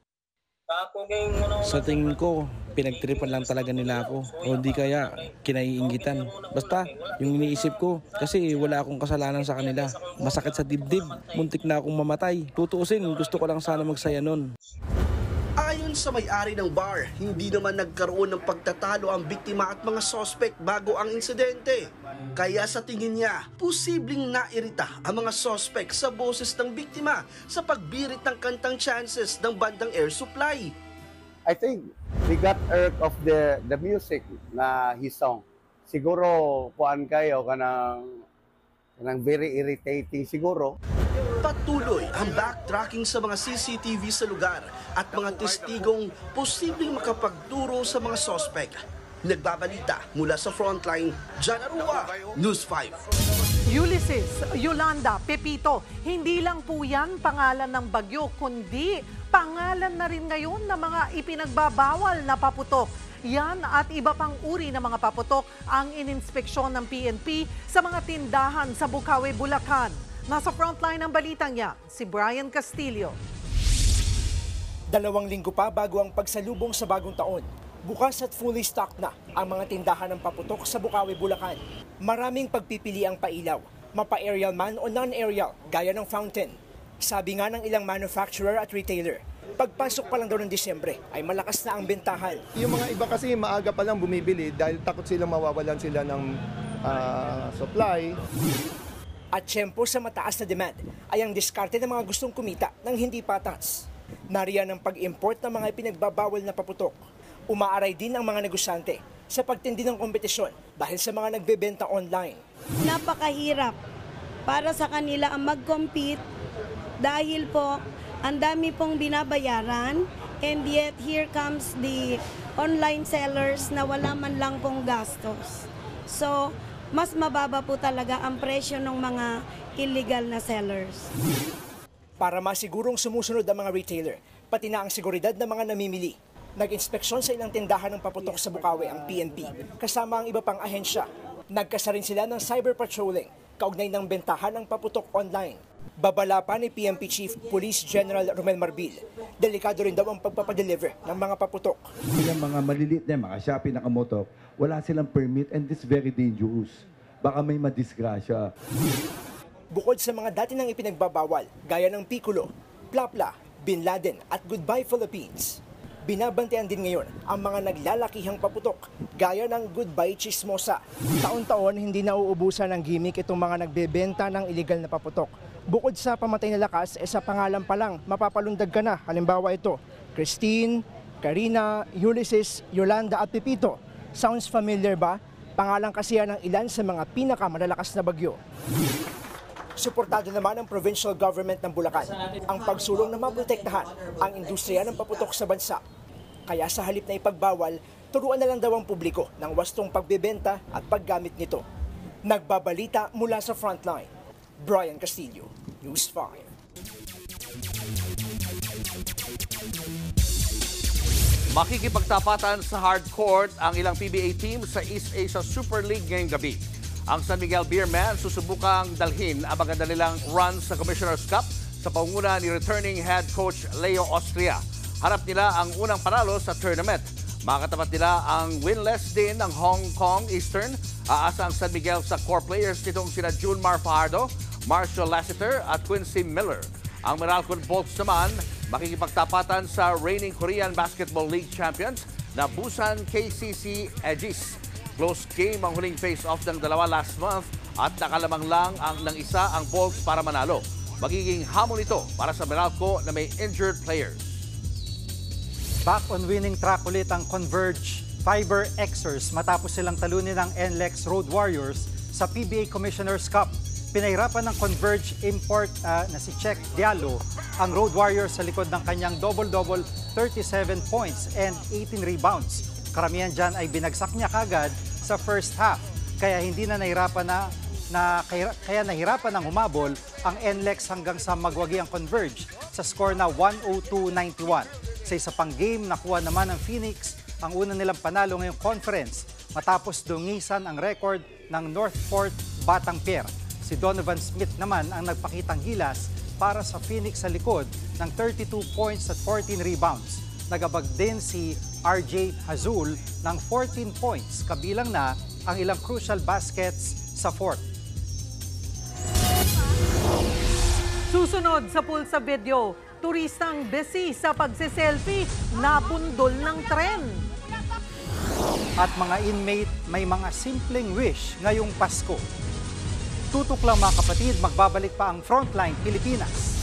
Sa tingin ko, pinagtripan lang talaga nila ako o hindi kaya kinaiingitan. Basta, yung iniisip ko, kasi wala akong kasalanan sa kanila. Masakit sa dibdib, muntik na akong mamatay. Tutuusin, gusto ko lang sana magsaya nun. Ayon sa may-ari ng bar, hindi naman nagkaroon ng pagtatalo ang biktima at mga suspect bago ang insidente. Kaya sa tingin niya, posibleng nairita ang mga suspect sa boses ng biktima sa pagbirit ng kantang Chances ng bandang Air Supply. I think we got irk of the music na his song. Siguro kuan kayo kanang very irritating siguro. Patuloy ang backtracking sa mga CCTV sa lugar at mga testigong posibleng makapagturo sa mga sospek. Nagbabalita mula sa Frontline, Jana Roa, News 5. Ulysses, Yolanda, Pepito, hindi lang po yan pangalan ng bagyo, kundi pangalan na rin ngayon ng mga ipinagbabawal na paputok. Yan at iba pang uri ng mga paputok ang ininspeksyon ng PNP sa mga tindahan sa Bukawi, Bulacan. Nasa frontline ng balitang yan, si Brian Castillo. 2 linggo pa bago ang pagsalubong sa bagong taon. Bukas at fully stocked na ang mga tindahan ng paputok sa Bukawi, Bulacan. Maraming pagpipili ang pailaw, mapa-aerial man o non-aerial, gaya ng fountain. Sabi nga ng ilang manufacturer at retailer, pagpasok pa lang daw ng Disyembre ay malakas na ang bentahan. Yung mga iba kasi maaga pa lang bumibili dahil takot silang mawawalan sila ng supply. At tiyempo sa mataas na demand ay ang diskarte ng mga gustong kumita ng hindi patas. Nariyan ang pag-import ng mga ipinagbabawal na paputok. Umaaray din ang mga negosyante sa pagtindi ng kompetisyon dahil sa mga nagbebenta online. Napakahirap para sa kanila ang mag-compete dahil po ang dami pong binabayaran, and yet here comes the online sellers na wala man lang pong gastos. So, mas mababa po talaga ang presyo ng mga illegal na sellers. Para masigurong sumusunod ang mga retailer, pati na ang seguridad ng mga namimili. Nag-inspeksyon sa ilang tindahan ng paputok sa Bukawi ang PNP, kasama ang iba pang ahensya. Nagkasa rin sila ng cyber patrolling, kaugnay ng bentahan ng paputok online. Babala pa ni PNP Chief Police General Romel Marbil, delikado rin daw ang pagpapadeliver ng mga paputok. Yung mga maliliit na mga Shopee nakamotok, wala silang permit and it's very dangerous. Baka may madisgrasya. Bukod sa mga dati nang ipinagbabawal, gaya ng Piccolo, Plapla, Bin Laden at Goodbye Philippines, binabantayan din ngayon ang mga naglalakihang paputok, gaya ng Goodbye Chismosa. Taon-taon hindi nauubusan ng gimmick itong mga nagbebenta ng illegal na paputok. Bukod sa pamatay na lakas, sa pangalan pa lang, mapapalundag ka na. Halimbawa ito, Christine, Karina, Ulysses, Yolanda at Pepito. Sounds familiar ba? Pangalan kasi yan ng ilan sa mga pinakamalalakas na bagyo. Suportado naman ng provincial government ng Bulacan ang pagsulong na maprotektahan ang industriya ng paputok sa bansa. Kaya sa halip na ipagbawal, turuan na lang daw ang publiko ng wastong pagbebenta at paggamit nito. Nagbabalita mula sa Frontline, Brian Castillo, News 5. Makikipagtapatan sa hard court ang ilang PBA team sa East Asia Super League ngayong gabi. Ang San Miguel Beermen susubukang dalhin ang maganda nilang run sa Commissioner's Cup sa pangunguna ni returning head coach Leo Austria. Harap nila ang unang panalo sa tournament. Makatapat nila ang winless din ng Hong Kong Eastern. Aasa ang San Miguel sa core players nitong sina Junmar Fajardo, Marshall Lassiter at Quincy Miller. Ang Meralco Bolts naman makikipagtapatan sa reigning Korean Basketball League champions na Busan KCC Aegis. Close game ang huling face-off ng dalawa last month at nakalamang lang ng isa ang Bolts para manalo. Magiging hamon ito para sa Meralco na may injured players. Back on winning track ulit ang Converge Fiber Xers matapos silang talunin ng NLEX Road Warriors sa PBA Commissioner's Cup. Pinahirapan ng Converge import na si Check Diallo ang Road Warriors sa likod ng kanyang double-double 37 points and 18 rebounds. Karamihan dyan ay binagsak niya kagad sa first half kaya hindi na nahirapan ng humabol ang NLEX hanggang sa magwagi ang Converge sa score na 102-91. Sa isa pang game, nakuha naman ng Phoenix ang una nilang panalo ngayong conference matapos dungisan ang record ng Northport Batang Pier. Si Donovan Smith naman ang nagpakitang gilas para sa Phoenix sa likod ng 32 points at 14 rebounds. Nagabag din si RJ Hazul ng 14 points, kabilang na ang ilang crucial baskets sa fourth. Susunod sa Pulsa Video, turistang busy sa pagsiselfie, nabundol ng tren. At mga inmate may mga simpleng wish ngayong Pasko. Tutok lang mga kapatid, magbabalik pa ang Frontline Pilipinas.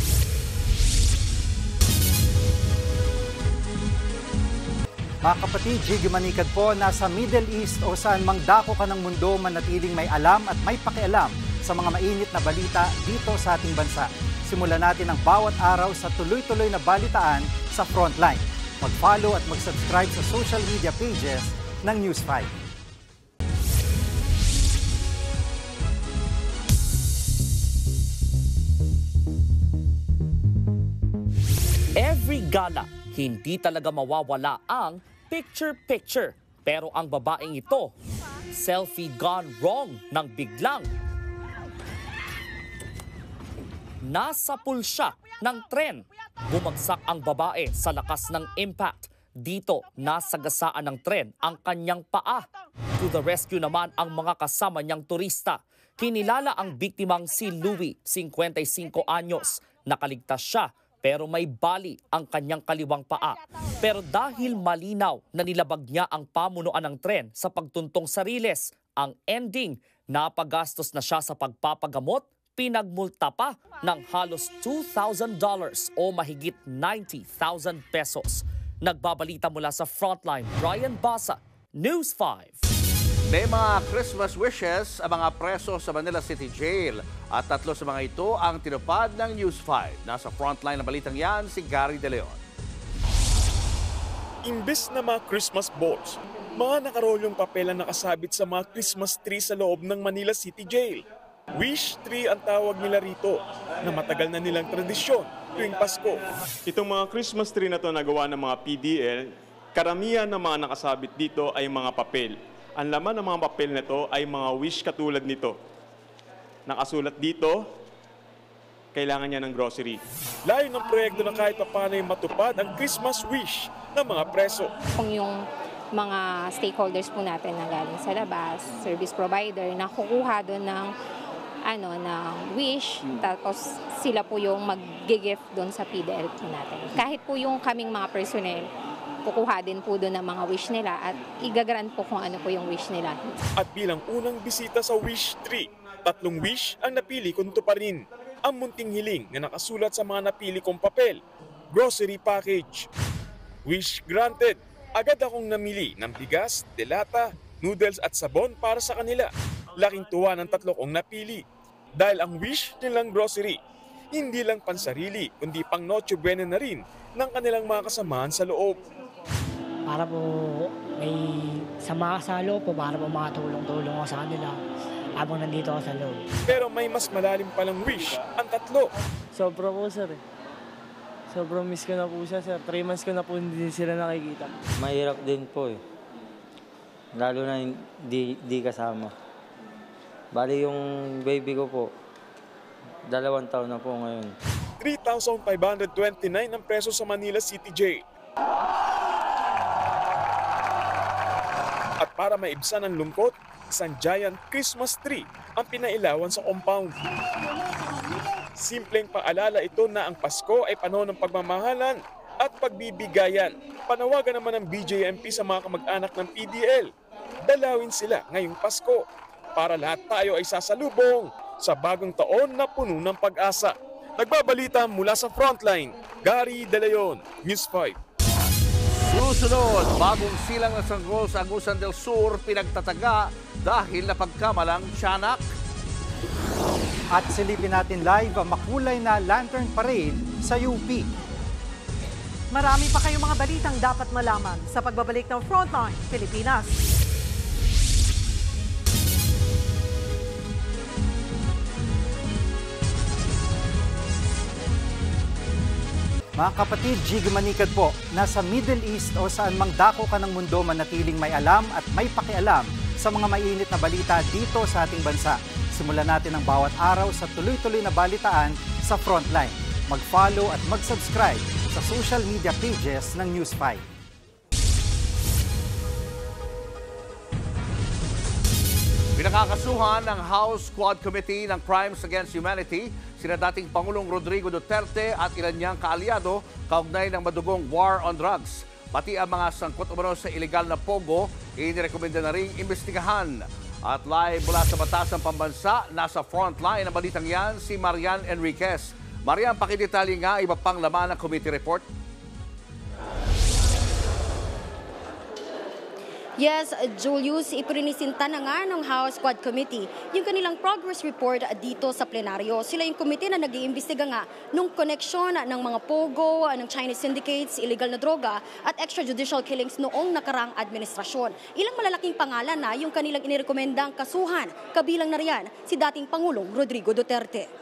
Mga kapatid, Jiggy Manikad po, nasa Middle East o saan mang dako ka ng mundo, manatiling may alam at may pakialam sa mga mainit na balita dito sa ating bansa. Simulan natin ang bawat araw sa tuloy-tuloy na balitaan sa Frontline. Mag-follow at mag-subscribe sa social media pages ng News 5. Every gala, hindi talaga mawawala ang picture-picture. Pero ang babaeng ito, selfie gone wrong ng biglang. Nasa pulsya ng tren. Bumagsak ang babae sa lakas ng impact. Dito, nasagasaan ng tren ang kanyang paa. To the rescue naman ang mga kasama niyang turista. Kinilala ang biktimang si Louie, 55 anyos. Nakaligtas siya pero may bali ang kanyang kaliwang paa. Pero dahil malinaw na nilabag niya ang pamunuan ng tren sa pagtuntong sa riles, ang ending, napagastos na siya sa pagpapagamot, pinagmulta pa ng halos $2,000 o mahigit 90,000 pesos. Nagbabalita mula sa Frontline, Brian Basa, News 5. May mga Christmas wishes ang mga preso sa Manila City Jail at 3 sa mga ito ang tinupad ng News 5. Nasa Frontline na balitang yan si Gary De Leon. Imbes na mga Christmas balls, mga nakarolyong papel ang nakasabit sa mga Christmas tree sa loob ng Manila City Jail. Wish tree ang tawag nila rito na matagal na nilang tradisyon tuwing Pasko. Itong mga Christmas tree na ito nagawa ng mga PDL, karamihan ng mga nakasabit dito ay mga papel. Ang laman ng mga papel nito ay mga wish katulad nito. Nakasulat dito, kailangan niya ng grocery. Layo ng proyekto na kahit paano ay matupad ang Christmas wish ng mga preso. Kung yung mga stakeholders po natin na galing sa labas, service provider, na kukuha doon ng wish, tapos sila po yung mag-gift doon sa PDL po natin. Kahit po yung kaming mga personnel, kukuha din po doon ng mga wish nila at igagrant po kung ano po yung wish nila. At bilang unang bisita sa wish tree, 3 wish ang napili kung tuparin. Ang munting hiling na nakasulat sa mga napili kong papel, grocery package. Wish granted. Agad akong namili ng bigas, delata, noodles at sabon para sa kanila. Laking tuwa ng 3 kong napili. Dahil ang wish nilang grocery, hindi lang pansarili, kundi pang Noche Buena na rin ng kanilang mga kasamahan sa loob. Para po may sama sa loob po, para po makatulong-tulong ako sa kanila habang nandito ako sa loob. Pero may mas malalim palang wish ang 3. Sobra po sir Sobrang miss ko na po siya, sir. 3 months ko na po hindi sila nakikita. Mahirap din po eh. Lalo na di kasama. Bali yung baby ko po, 2 taon na po ngayon. 3,529 ang preso sa Manila City Jail. At para maibsan ang lungkot, isang giant Christmas tree ang pinailawan sa compound. Simpleng paalala ito na ang Pasko ay panahon ng pagmamahalan at pagbibigayan. Panawagan naman ng BJMP sa mga kamag-anak ng PDL. Dalawin sila ngayong Pasko para lahat tayo ay sasalubong sa bagong taon na puno ng pag-asa. Nagbabalita mula sa Frontline, Gary De Leon, News 5. Susunod, bagong silang ng sanggol sa Agusan del Sur pinagtataga dahil na pagkamalang tiyanak. At silipin natin live ang makulay na lantern parade sa UP. Marami pa kayong mga balitang dapat malaman sa pagbabalik ng Frontline Pilipinas. Mga kapatid, Jig Manikad po, nasa Middle East o saan mang dako ka ng mundo manatiling may alam at may pakialam sa mga mainit na balita dito sa ating bansa. Simulan natin ang bawat araw sa tuloy-tuloy na balitaan sa Frontline. Mag-follow at mag-subscribe sa social media pages ng News 5. Pinakakasuhan ng House Quad Committee ng Crimes Against Humanity sina dating Pangulong Rodrigo Duterte at ilan niyang kaalyado kaugnay ng madugong war on drugs. Pati ang mga sangkot umano sa ilegal na pogo, inirekomenda na ring imbestigahan. At live mula sa Batasang Pambansa, nasa frontline ng balitang yan si Marian Enriquez. Marian, pakidetalye nga iba pang laman ng committee report. Yes, Julius, iprinisinta na nga ng House Quad Committee yung kanilang progress report dito sa plenaryo. Sila yung committee na nag-iimbestiga nga nung koneksyon ng mga pogo, ng Chinese syndicates, illegal na droga at extrajudicial killings noong nakaraang administrasyon. Ilang malalaking pangalan na yung kanilang inirekomendang kasuhan, kabilang na riyan si dating Pangulong Rodrigo Duterte.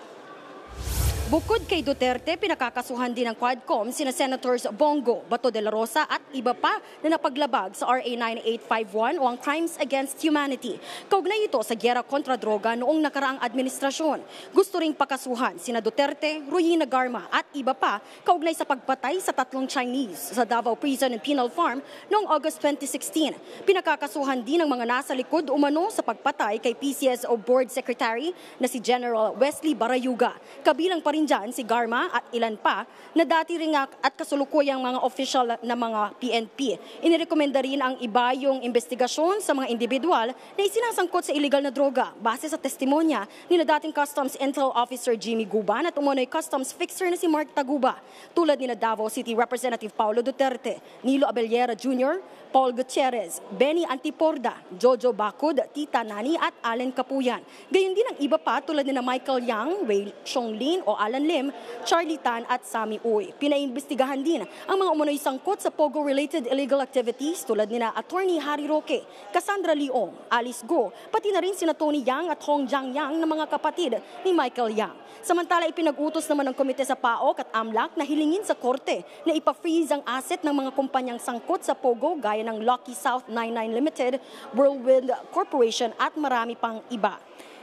Bukod kay Duterte, pinakakasuhan din ng Quadcom sina Senators Bongo, Bato de la Rosa at iba pa na napaglabag sa RA 9851 o ang Crimes Against Humanity. Kaugnay ito sa gyera kontra droga noong nakaraang administrasyon. Gusto ring pakasuhan sina Duterte, Ruina Garma at iba pa kaugnay sa pagpatay sa 3 Chinese sa Davao Prison and Penal Farm noong August 2016. Pinakakasuhan din ng mga nasa likod umano sa pagpatay kay PCSO Board Secretary na si General Wesley Barayuga. Kabilang pa rin dyan si Garma at ilan pa na dati rin at kasulukuyang mga official na mga PNP. Inirekomenda rin ang iba yung investigasyon sa mga individual na isinasangkot sa illegal na droga base sa testimonya ni na dating Customs Intel Officer Jimmy Guban at umunoy Customs Fixer na si Mark Taguba, tulad ni na Davao City Representative Paulo Duterte, Nilo Abellera Jr., Paul Gutierrez, Benny Antiporda, Jojo Bacud, Tita Nani at Allen Capuyan. Gayon din ang iba pa tulad ni na Michael Yang, Wei Xiongling o Alan Lim, Charlie Tan at Sammy Uy. Pinaimbestigahan din ang mga umunoy sangkot sa Pogo-related illegal activities tulad ni na Attorney Harry Roque, Cassandra Leong, Alice Go, pati na rin sina Tony Yang at Hong Jiang Yang na mga kapatid ni Michael Yang. Samantala, ipinag-utos naman ng komite sa PAOK at AMLAC na hilingin sa korte na ipa-freeze ang asset ng mga kumpanyang sangkot sa Pogo gaya ng Lucky South 99 Limited, Whirlwind Corporation at marami pang iba.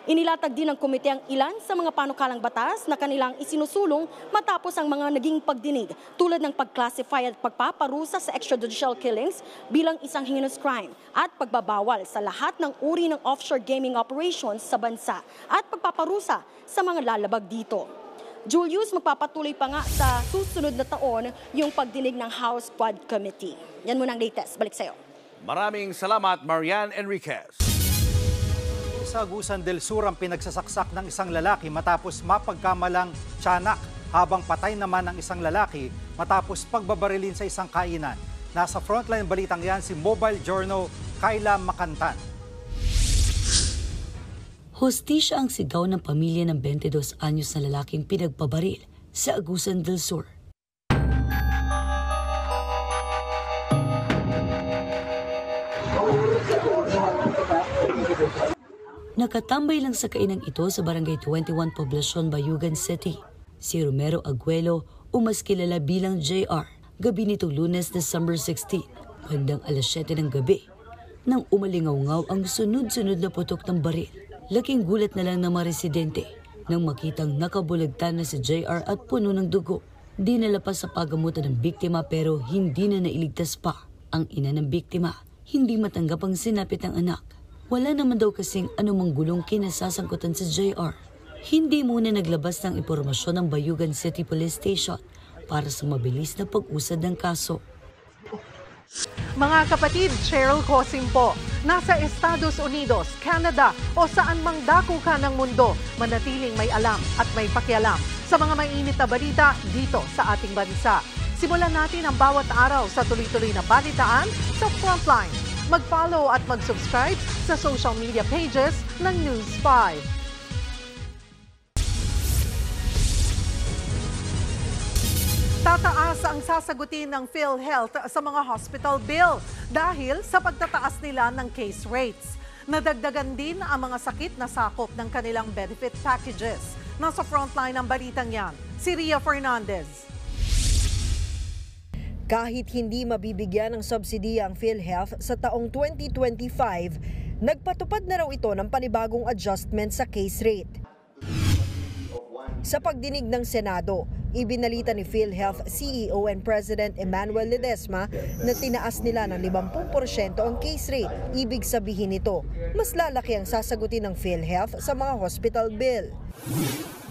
Inilatag din ng komite ang ilan sa mga panukalang batas na kanilang isinusulong matapos ang mga naging pagdinig tulad ng pag-classify at pagpaparusa sa extrajudicial killings bilang isang heinous crime at pagbabawal sa lahat ng uri ng offshore gaming operations sa bansa at pagpaparusa sa mga lalabag dito. Julius, magpapatuloy pa nga sa susunod na taon yung pagdinig ng House Quad Committee. Yan muna ang latest. Balik sa'yo. Maraming salamat, Marian Enriquez. Sa Agusan del Sur ang pinagsasaksak ng isang lalaki matapos mapagkamalang tiyanak habang patay naman ang isang lalaki matapos pagbabarilin sa isang kainan. Nasa frontline balitang yan si Mobile Journal Kayla Makantan. Hostisya ang sigaw ng pamilya ng 22 anyos na lalaking pinagbabaril sa Agusan del Sur. Nakatambay lang sa kainang ito sa Barangay 21 Poblacion, Bayugan City, si Romero Aguelo o mas kilala bilang JR, gabi nitong Lunes, December 16, bandang alas 7 ng gabi, nang umalingaw-ngaw ang sunod-sunod na putok ng baril. Laking gulat na lang ng mga residente nang makitang nakabulagtan na si JR at puno ng dugo. Di nalapas sa paggamutan ng biktima pero hindi na nailigtas pa. Ang ina ng biktima, hindi matanggap ang sinapit ng anak. Wala naman daw kasing anumang gulong kinasasangkutan sa JR. Hindi muna naglabas ng impormasyon ng Bayugan City Police Station para sa mabilis na pag-usad ng kaso. Mga kapatid, Cheryl Cosim po. Nasa Estados Unidos, Canada o saan mang dako ka ng mundo, manatiling may alam at may pakialam sa mga mainit na balita dito sa ating bansa. Simulan natin ang bawat araw sa tuloy-tuloy na balitaan sa Frontline. Mag-follow at mag-subscribe sa social media pages ng News 5. Tataas ang sasagutin ng PhilHealth sa mga hospital bill dahil sa pagtataas nila ng case rates. Nadagdagan din ang mga sakit na sakop ng kanilang benefit packages. Nasa frontline ng balitang yan, si Ria Fernandez. Kahit hindi mabibigyan ng subsidiya ang PhilHealth sa taong 2025, nagpatupad na raw ito ng panibagong adjustment sa case rate. Sa pagdinig ng Senado, ibinalita ni PhilHealth CEO and President Emmanuel Ledesma na tinaas nila ng 50% ang case rate. Ibig sabihin nito, mas lalaki ang sasagutin ng PhilHealth sa mga hospital bill.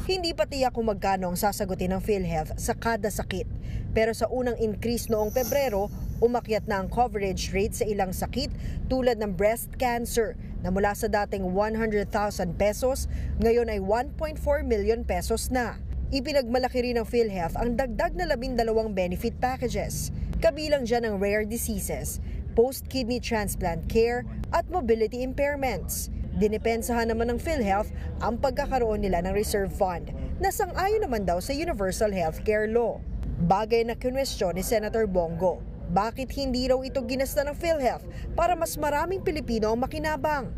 Hindi pa tiyak kung magkano ang sasagutin ng PhilHealth sa kada sakit. Pero sa unang increase noong Pebrero, umakyat na ang coverage rate sa ilang sakit tulad ng breast cancer na mula sa dating 100,000 pesos, ngayon ay 1.4 million pesos na. Ipinagmalaki rin ng PhilHealth ang dagdag na 12 benefit packages. Kabilang dyan ang rare diseases, post-kidney transplant care at mobility impairments. Dinipensahan naman ng PhilHealth ang pagkakaroon nila ng reserve fund na sang-ayon naman daw sa Universal Healthcare Law. Bagay na kinwestiyon ni Senator Bongo. Bakit hindi raw ito ginasta ng PhilHealth para mas maraming Pilipino ang makinabang?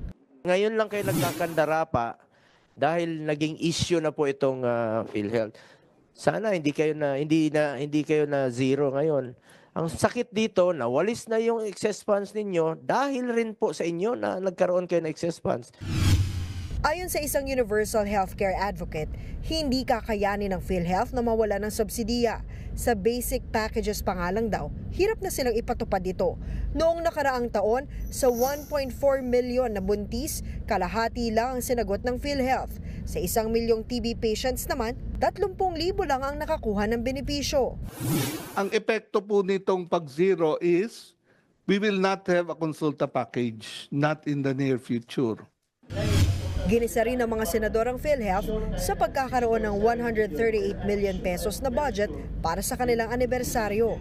Ngayon lang kayo nagkakandara pa dahil naging issue na po itong PhilHealth. Sana hindi kayo na zero ngayon. Ang sakit dito, nawalis na yung excess funds ninyo dahil rin po sa inyo na nagkaroon kayo ng excess funds. Ayon sa isang Universal Healthcare advocate, hindi kakayanin ng PhilHealth na mawala ng subsidiya. Sa basic packages pa nga lang daw, hirap na silang ipatupad ito. Noong nakaraang taon, sa 1.4 milyon na buntis, kalahati lang ang sinagot ng PhilHealth. Sa 1 milyong TB patients naman, 30,000 lang ang nakakuha ng benepisyo. Ang epekto po nitong pag-zero is, we will not have a consulta package, not in the near future. Ginisa rin ng mga senador ang PhilHealth sa pagkakaroon ng 138 million pesos na budget para sa kanilang anibersaryo.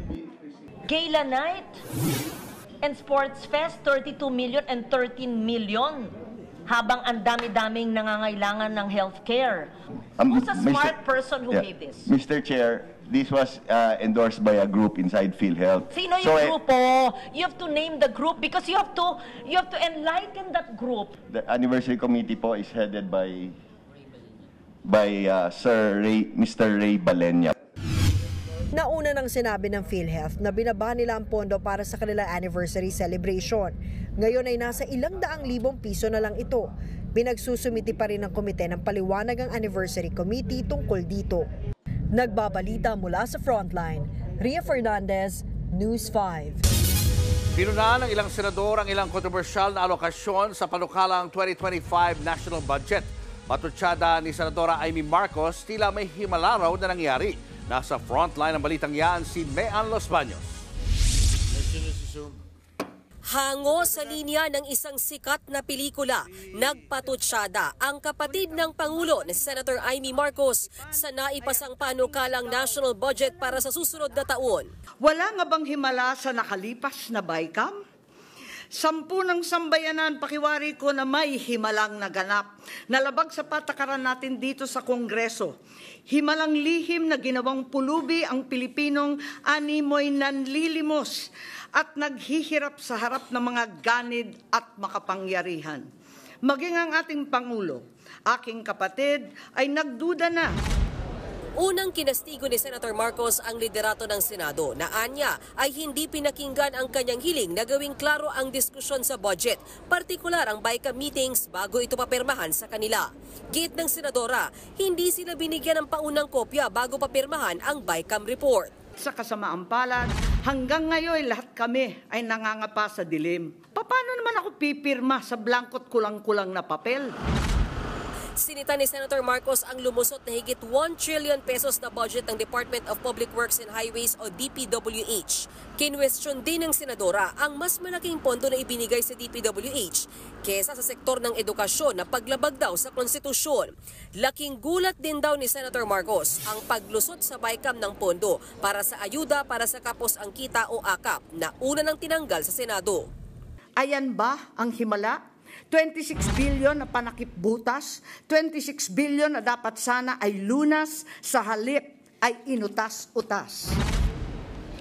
Gala Night and Sports Fest, 32 million and 13 million. Habang ang dami-daming nangangailangan ng healthcare. Who's a smart person who gave this? Mr. Chair, this was endorsed by a group inside PhilHealth. Sino yung grupo? You have to name the group because you have to enlighten that group. The anniversary committee po is headed by Mr. Ray Balenya. Nauna nang sinabi ng PhilHealth na binaba nila ang pondo para sa kanilang anniversary celebration. Ngayon ay nasa 200,000 piso na lang ito. Pinagsusumiti pa rin ng komite ng paliwanag ang anniversary committee tungkol dito. Nagbabalita mula sa Frontline, Ria Fernandez, News 5. Pinunaan ng ilang senador ang ilang kontrobersyal na alokasyon sa panukalang 2025 national budget. Patutsada ni Senadora Amy Marcos, tila may himala raw na nangyari. Nasa Frontline ng balitang yan si Mean Los Baños. Hango sa linya ng isang sikat na pelikula, nagpatutsada ang kapatid ng Pangulo na si Senator Amy Marcos sa naipasang panukalang national budget para sa susunod na taon. Wala nga bang himala sa nakalipas na BICAM? 10 ng sambayanan, pakiwari ko na may himalang naganap. Nalabag sa patakaran natin dito sa Kongreso. Himalang lihim na ginawang pulubi ang Pilipinong animoy nanlilimos at naghihirap sa harap ng mga ganid at makapangyarihan. Maging ang ating Pangulo, aking kapatid, ay nagduda na. Unang kinastigo ni Senator Marcos ang liderato ng Senado na anya ay hindi pinakinggan ang kanyang hiling na gawing klaro ang diskusyon sa budget, partikular ang BICAM meetings bago ito papirmahan sa kanila. Gate ng Senadora, hindi sila binigyan ng paunang kopya bago papirmahan ang BICAM report. Sa kasamaang palad, hanggang ngayon lahat kami ay nangangapa sa dilim. Paano naman ako pipirma sa blankot kulang-kulang na papel? Sinita ni Senator Marcos ang lumusot na higit 1 trillion pesos na budget ng Department of Public Works and Highways o DPWH. Kinwestiyon din ng Senadora ang mas malaking pondo na ibinigay sa DPWH kesa sa sektor ng edukasyon na paglabag daw sa konstitusyon. Laking gulat din daw ni Senator Marcos ang paglusot sa BICAM ng pondo para sa ayuda para sa kapos ang kita o AKAP na una nang tinanggal sa Senado. Ayan ba ang himala? 26 billion na panakip butas, 26 billion na dapat sana ay lunas, sa halip ay inutas-utas.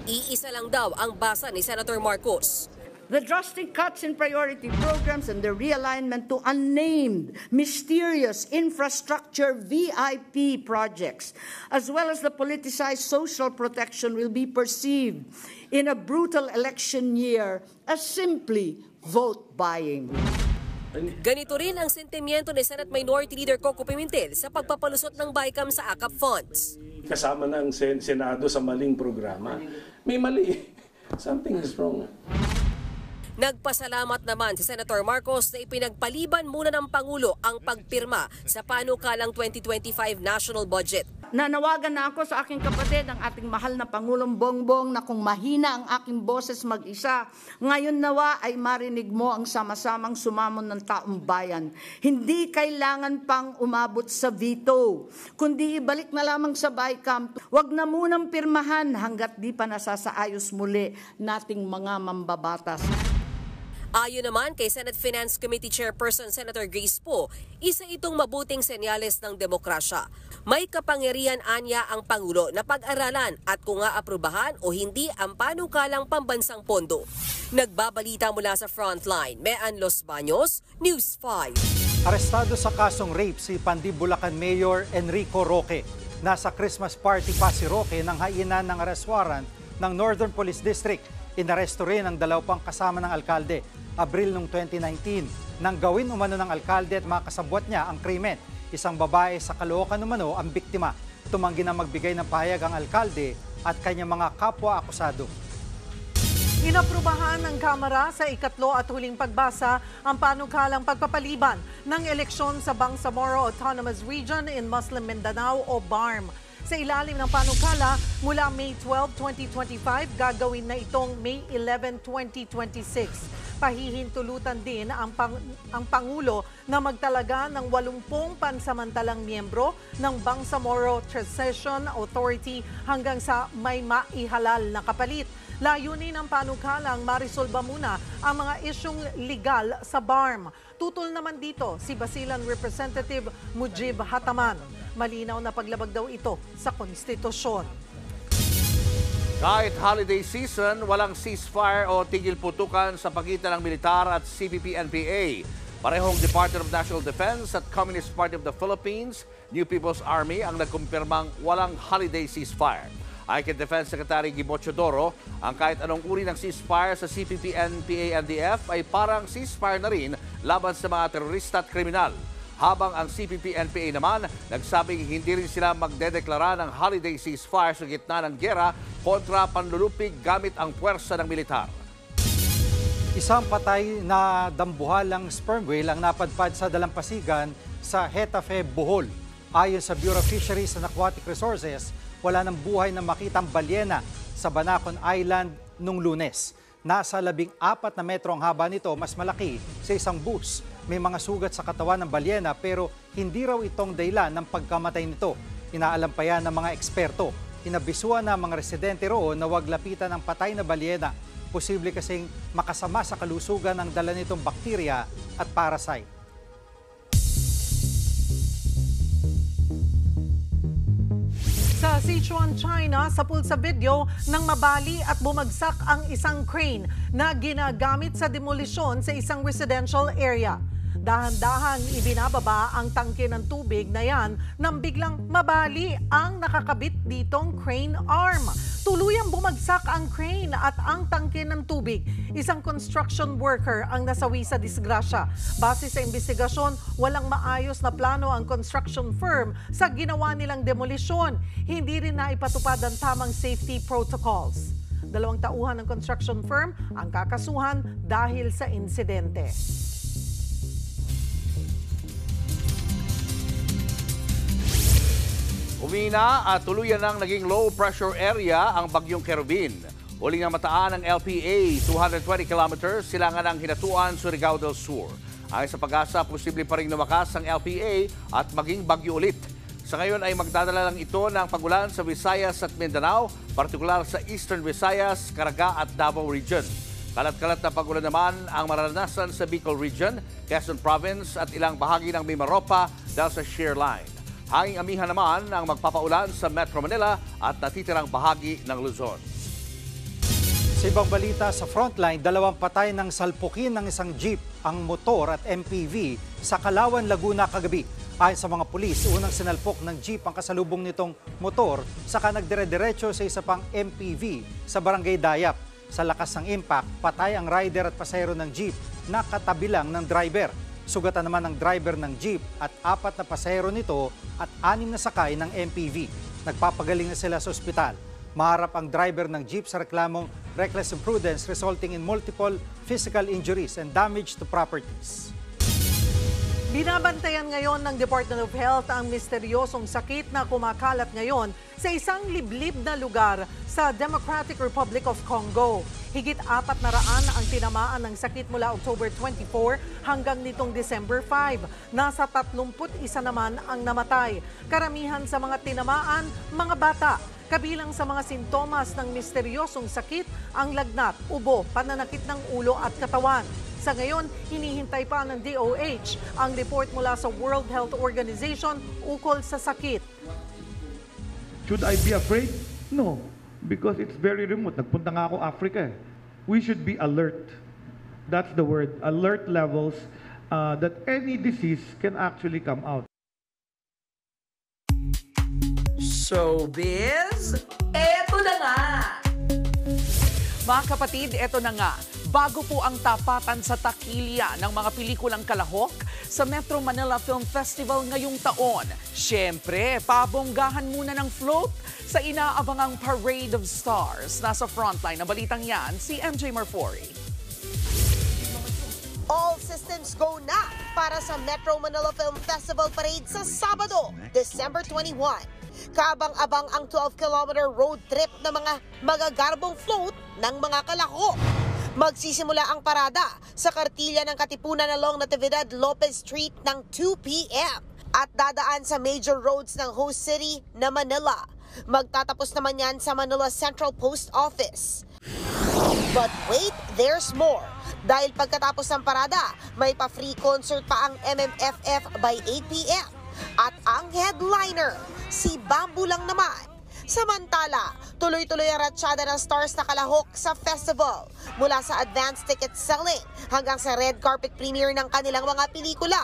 Iisa lang daw ang basa ni Senator Marcos. The drastic cuts in priority programs and the realignment to unnamed, mysterious infrastructure VIP projects, as well as the politicized social protection will be perceived in a brutal election year as simply vote buying. Ganito rin ang sentimiento ni Senate Minority Leader Coco Pimentel sa pagpapalusot ng BICAM sa AKAP funds. Kasama ng Senado sa maling programa. May mali. Something is wrong. Nagpasalamat naman si Senator Marcos na ipinagpaliban muna ng Pangulo ang pagpirma sa panukalang 2025 national budget. Nanawagan na ako sa aking kapatid, ang ating mahal na Pangulong Bongbong, na kung mahina ang aking boses mag-isa, ngayon nawa ay marinig mo ang sama-samang sumamon ng taong bayan. Hindi kailangan pang umabot sa veto, kundi ibalik na lamang sa BICAM. Huwag na munang pirmahan hanggat di pa nasasaayos muli nating mga mambabatas. Ayon naman kay Senate Finance Committee Chairperson Senator Grace Poe, isa itong mabuting senyales ng demokrasya. May kapangyarihan anya ang Pangulo na pag-aralan at kung aaprubahan o hindi ang panukalang pambansang pondo. Nagbabalita mula sa Frontline, Mean Los Baños, News 5. Arestado sa kasong rape si Pandi Bulacan Mayor Enrico Roque. Nasa Christmas party pa si Roque nang hainan ng arrest warrant ng Northern Police District. Inaresto rin ang 2 kasama ng alkalde. Abril noong 2019, nang gawin umano ng alkalde at mga kasabwat niya ang krimen. Isang babae sa Caloocan umano ang biktima. Tumanggi na magbigay ng pahayag ang alkalde at kanyang mga kapwa-akusado. Inaprubahan ng Kamara sa ikatlo at huling pagbasa ang panukalang pagpapaliban ng eleksyon sa Bangsamoro Autonomous Region in Muslim Mindanao o BARM. Sa ilalim ng panukala, mula May 12, 2025, gagawin na itong May 11, 2026. Pahihintulutan din ang Pangulo na magtalaga ng 80 pansamantalang miyembro ng Bangsamoro Transition Authority hanggang sa may maihalal na kapalit. Layunin ng panukalang marisolba muna ang mga isyung legal sa BARM. Tutol naman dito si Basilan Representative Mujib Hataman. Malinaw na paglabag daw ito sa konstitusyon. Kahit holiday season, walang ceasefire o tigil putukan sa pagitan ng militar at CPP-NPA. Parehong Department of National Defense at Communist Party of the Philippines, New People's Army ang nagkumpirmang walang holiday ceasefire. Ayon kay Defense Secretary Guimo Teodoro, ang kahit anong uri ng ceasefire sa CPP-NPA-NDF ay parang ceasefire na rin laban sa mga terorista at kriminal. Habang ang CPP-NPA naman, nagsabing hindi rin sila magdedeklara ng holiday ceasefire sa gitna ng giyera kontra panlulupig gamit ang puwersa ng militar. Isang patay na dambuhalang sperm whale ang napadpad sa dalampasigan sa Getafe, Bohol. Ayon sa Bureau of Fisheries and Aquatic Resources, wala ng buhay na makitang balyena sa Banacon Island nung Lunes. Nasa 14 na metro ang haba nito, mas malaki sa isang bus. May mga sugat sa katawan ng balyena pero hindi raw itong dahilan ng pagkamatay nito. Inaalam pa yan ng mga eksperto. Inabisuan na mga residente roon na huwag lapitan ang patay na balyena. Posible kasing makasama sa kalusugan ang dala nitong bakterya at parasite. Sa Sichuan, China, sapul sa video nang mabali at bumagsak ang isang crane na ginagamit sa demolisyon sa isang residential area. Dahan-dahang ibinababa ang tangke ng tubig na yan nang biglang mabali ang nakakabit ditong crane arm. Tuluyang bumagsak ang crane at ang tangke ng tubig. Isang construction worker ang nasawi sa disgrasya. Base sa investigasyon, walang maayos na plano ang construction firm sa ginawa nilang demolisyon. Hindi rin naipatupad ang tamang safety protocols. 2 tauhan ng construction firm ang kakasuhan dahil sa insidente. Umina at tuluyan ng naging low pressure area ang bagyong Kerubin. Huling namataan ng LPA, 220 kilometers, silangan ng Hinatuan, Surigao del Sur. Ayon sa Pag-asa, posible pa rin lumakas ang LPA at maging bagyo ulit. Sa ngayon ay magdadala lang ito ng pagulan sa Visayas at Mindanao, partikular sa Eastern Visayas, Caraga at Davao Region. Kalat-kalat na pagulan naman ang maranasan sa Bicol Region, Quezon Province at ilang bahagi ng Mimaropa dahil sa shear line. Hanging amihan naman ang magpapaulan sa Metro Manila at natitirang bahagi ng Luzon. Sa ibang balita sa Frontline, 2 patay ng salpukin ng isang jeep, ang motor at MPV sa Kalawan, Laguna kagabi. Ayon sa mga pulis, unang sinalpok ng jeep ang kasalubong nitong motor saka nagdire-diretso sa isa pang MPV sa Barangay Dayap. Sa lakas ng impact, patay ang rider at pasahero ng jeep na katabi lang ng driver. Sugatan naman ng driver ng jeep at 4 na pasahero nito at 6 na sakay ng MPV. Nagpapagaling na sila sa ospital. Maharap ang driver ng jeep sa reklamong reckless imprudence resulting in multiple physical injuries and damage to properties. Binabantayan ngayon ng Department of Health ang misteryosong sakit na kumakalat ngayon sa isang liblib na lugar sa Democratic Republic of Congo. Higit 400 ang tinamaan ng sakit mula October 24 hanggang nitong December 5. Nasa 31 naman ang namatay. Karamihan sa mga tinamaan, mga bata. Kabilang sa mga sintomas ng misteryosong sakit, ang lagnat, ubo, pananakit ng ulo at katawan. Sa ngayon, hinihintay pa ng DOH ang report mula sa World Health Organization ukol sa sakit. Should I be afraid? No, because it's very remote. Nagpunta nga ako Africa. We should be alert. That's the word, alert levels that any disease can actually come out. Showbiz, eto na nga! Mga kapatid, eto na nga. Bago po ang tapatan sa takilya ng mga pelikulang kalahok sa Metro Manila Film Festival ngayong taon. Siyempre, pabonggahan muna ng float sa inaabangang Parade of Stars. Nasa frontline na balitang yan, si MJ Marfori. All systems go na para sa Metro Manila Film Festival Parade sa Sabado, December 21. Kabang-abang ang 12-kilometer road trip ng mga magagarbong float ng mga kalahok. Magsisimula ang parada sa kartilya ng Katipunan along Natividad Lopez Street ng 2 p.m. at dadaan sa major roads ng host city na Manila. Magtatapos naman yan sa Manila Central Post Office. But wait, there's more. Dahil pagkatapos ng parada, may pa-free concert pa ang MMFF by 8 p.m. At ang headliner, si Bamboo lang naman. Samantala, tuloy-tuloy ang ratsyada ng stars na kalahok sa festival. Mula sa advance ticket selling hanggang sa red carpet premiere ng kanilang mga pelikula.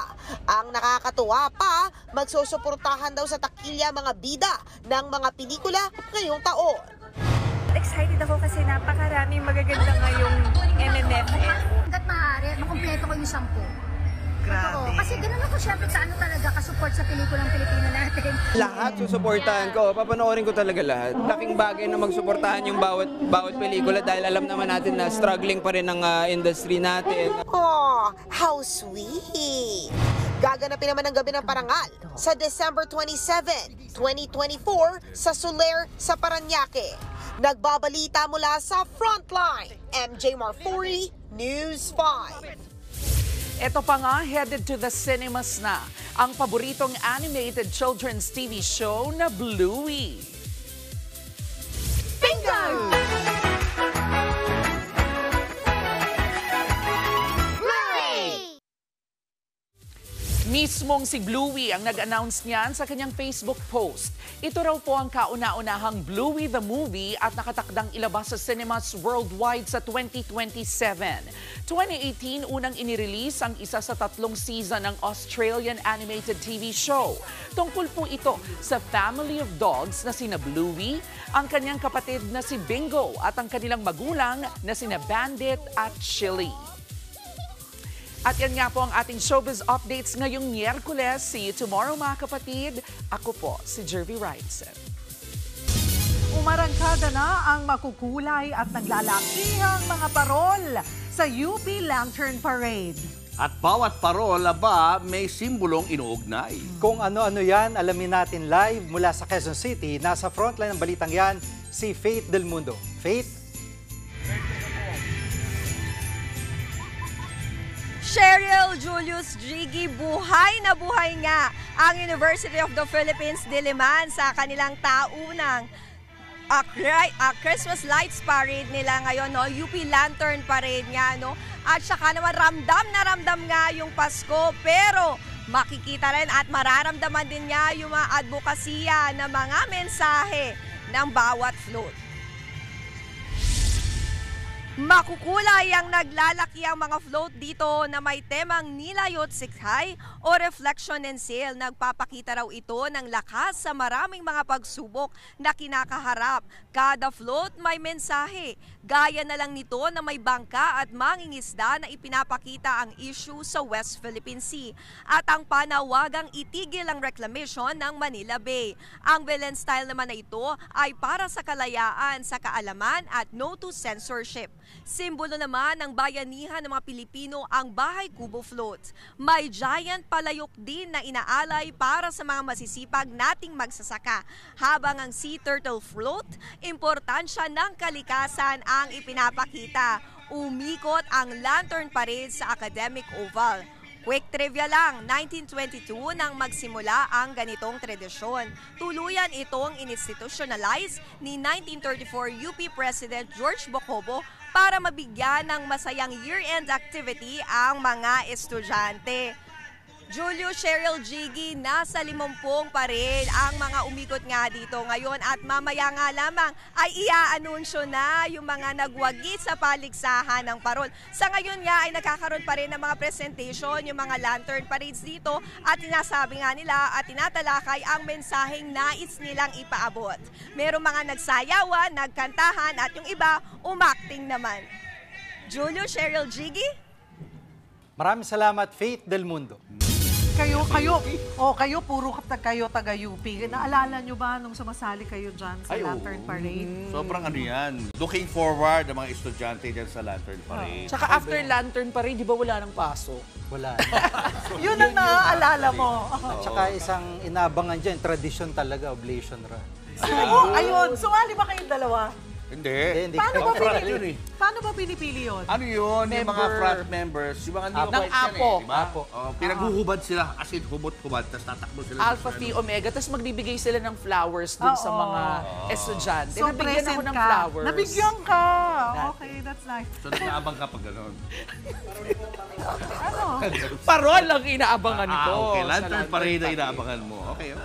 Ang nakakatuwa pa, magsusuportahan daw sa takilya mga bida ng mga pelikula ngayong taon. Excited ako kasi napakaraming magaganda ngayong MMFF. Hanggat maaari, makumpleto ko yung 10. Grabe. Kasi ganun ako syempre sa ano talaga, kasupport sa pelikulang Pilipino natin. Lahat susuportahan ko, papanoorin ko talaga lahat. Laking bagay na magsuportahan yung bawat pelikula dahil alam naman natin na struggling pa rin ang industry natin. Oh, how sweet! Gaganapin naman ang Gabi ng Parangal sa December 27, 2024 sa Soler sa Parañaque. Nagbabalita mula sa Frontline, MJ Marfori, News 5. Ito pa nga, headed to the cinemas na ang paboritong animated children's TV show na Bluey. Bingo! Miss Mismong si Bluey ang nag-announce niyan sa kanyang Facebook post. Ito raw po ang kauna-unahang Bluey the Movie at nakatakdang ilabas sa cinemas worldwide sa 2027. 2018, unang inirelease ang isa sa 3 season ng Australian animated TV show. Tungkol po ito sa family of dogs na sina Bluey, ang kanyang kapatid na si Bingo at ang kanilang magulang na sina Bandit at Chili. At yan nga po ang ating showbiz updates ngayong Miyerkules. See you tomorrow mga kapatid. Ako po si Jervy Wrightson. Umarangkada na ang makukulay at naglalakihang mga parol sa UP Lantern Parade. At bawat parola ba may simbolong inuugnay? Kung ano-ano yan, alamin natin live mula sa Quezon City. Nasa frontline ng balitang yan, si Faith Del Mundo. Faith? Cheryl Julius Jiggy, buhay na buhay nga ang University of the Philippines Diliman sa kanilang taunang Christmas Lights Parade nila ngayon, no? UP Lantern Parade nga, no? At saka naman ramdam nga yung Pasko, pero makikita rin at mararamdaman din nga yung mga advokasya ng mga mensahe ng bawat float. Makukulay ang naglalaki ang mga float dito na may temang Nilayot Sikhay o Reflection and Sail. Nagpapakita raw ito ng lakas sa maraming mga pagsubok na kinakaharap. Kada float may mensahe. Gaya na lang nito na may bangka at mangingisda na ipinapakita ang issue sa West Philippine Sea at ang panawagang itigil ang reclamation ng Manila Bay. Ang Belen style naman na ito ay para sa kalayaan, sa kaalaman at no to censorship. Simbolo naman ng bayanihan ng mga Pilipino ang Bahay Kubo Float. May giant palayok din na inaalay para sa mga masisipag nating magsasaka. Habang ang Sea Turtle Float, importansya ng kalikasan ang ipinapakita. Umikot ang Lantern Parade sa Academic Oval. Quick trivia lang, 1922 nang magsimula ang ganitong tradisyon. Tuluyan itong institutionalize ni 1934 UP President George Bocobo para mabigyan ng masayang year-end activity ang mga estudyante. Julio, Cheryl, Jiggy, nasa 50 pa rin ang mga umikot nga dito ngayon at mamaya nga lamang ay ia-anunsyo na yung mga nagwagi sa paligsahan ng parol. Sa ngayon nga ay nakakaroon pa rin ng mga presentation yung mga lantern parades dito at sinasabi nga nila at tinatalakay ang mensaheng nais nilang ipaabot. Merong mga nagsayawan, nagkantahan at yung iba umakting naman. Julio, Cheryl, Jiggy? Maraming salamat, Faith Del Mundo. Kayo, puro kayo taga-UP. Naalala nyo ba nung sumasali kayo dyan sa Lantern Parade? Sobrang ano yan. Looking forward ang mga estudyante dyan sa Lantern Parade. Tsaka after Lantern Parade, di ba wala ng pasok? Wala. Yun ang naaalala mo. Tsaka isang inabangan dyan, tradisyon talaga, oblation run. Ayun, sumali ba kayong dalawa? Hindi. Paano ba pinipili yun? Ano yun? Yung mga front members, yung mga neophytes yan eh. Diba? Pinaghuhubad sila, as in hubot-hubad, tapos tatakbo sila. Alpha, Phi, Omega, tapos magbibigay sila ng flowers dun sa mga estudyante. So, nabigyan ako ng flowers. Nabigyan ka! Okay, that's nice. So, nag-aabang ka pag gano'n. Ano? Parol ang inaabangan nito. Okay, Lantern Parade na inaabangan mo. Okay.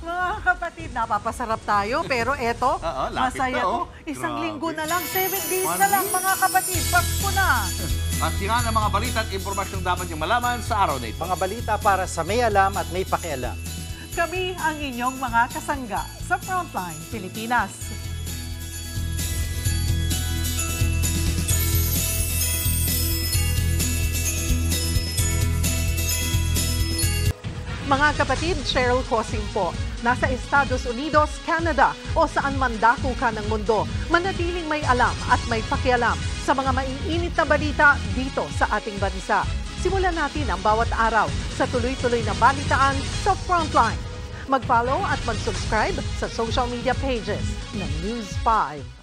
Mga kapatid, napapasarap tayo, pero eto, masaya to. Isang linggo na lang, 7 days na lang mga kapatid, Pasko na. At sira ng mga balita at impormasyong dapat yung malaman sa araw na ito. Mga balita para sa may alam at may pakialam. Kami ang inyong mga kasangga sa Frontline Pilipinas. Mga kapatid, Cheryl Cosing po. Nasa Estados Unidos, Canada o saan man dako ka ng mundo, manatiling may alam at may pakialam sa mga maiinit na balita dito sa ating bansa. Simulan natin ang bawat araw sa tuloy-tuloy na balitaan sa Frontline. Mag-follow at mag-subscribe sa social media pages ng News 5.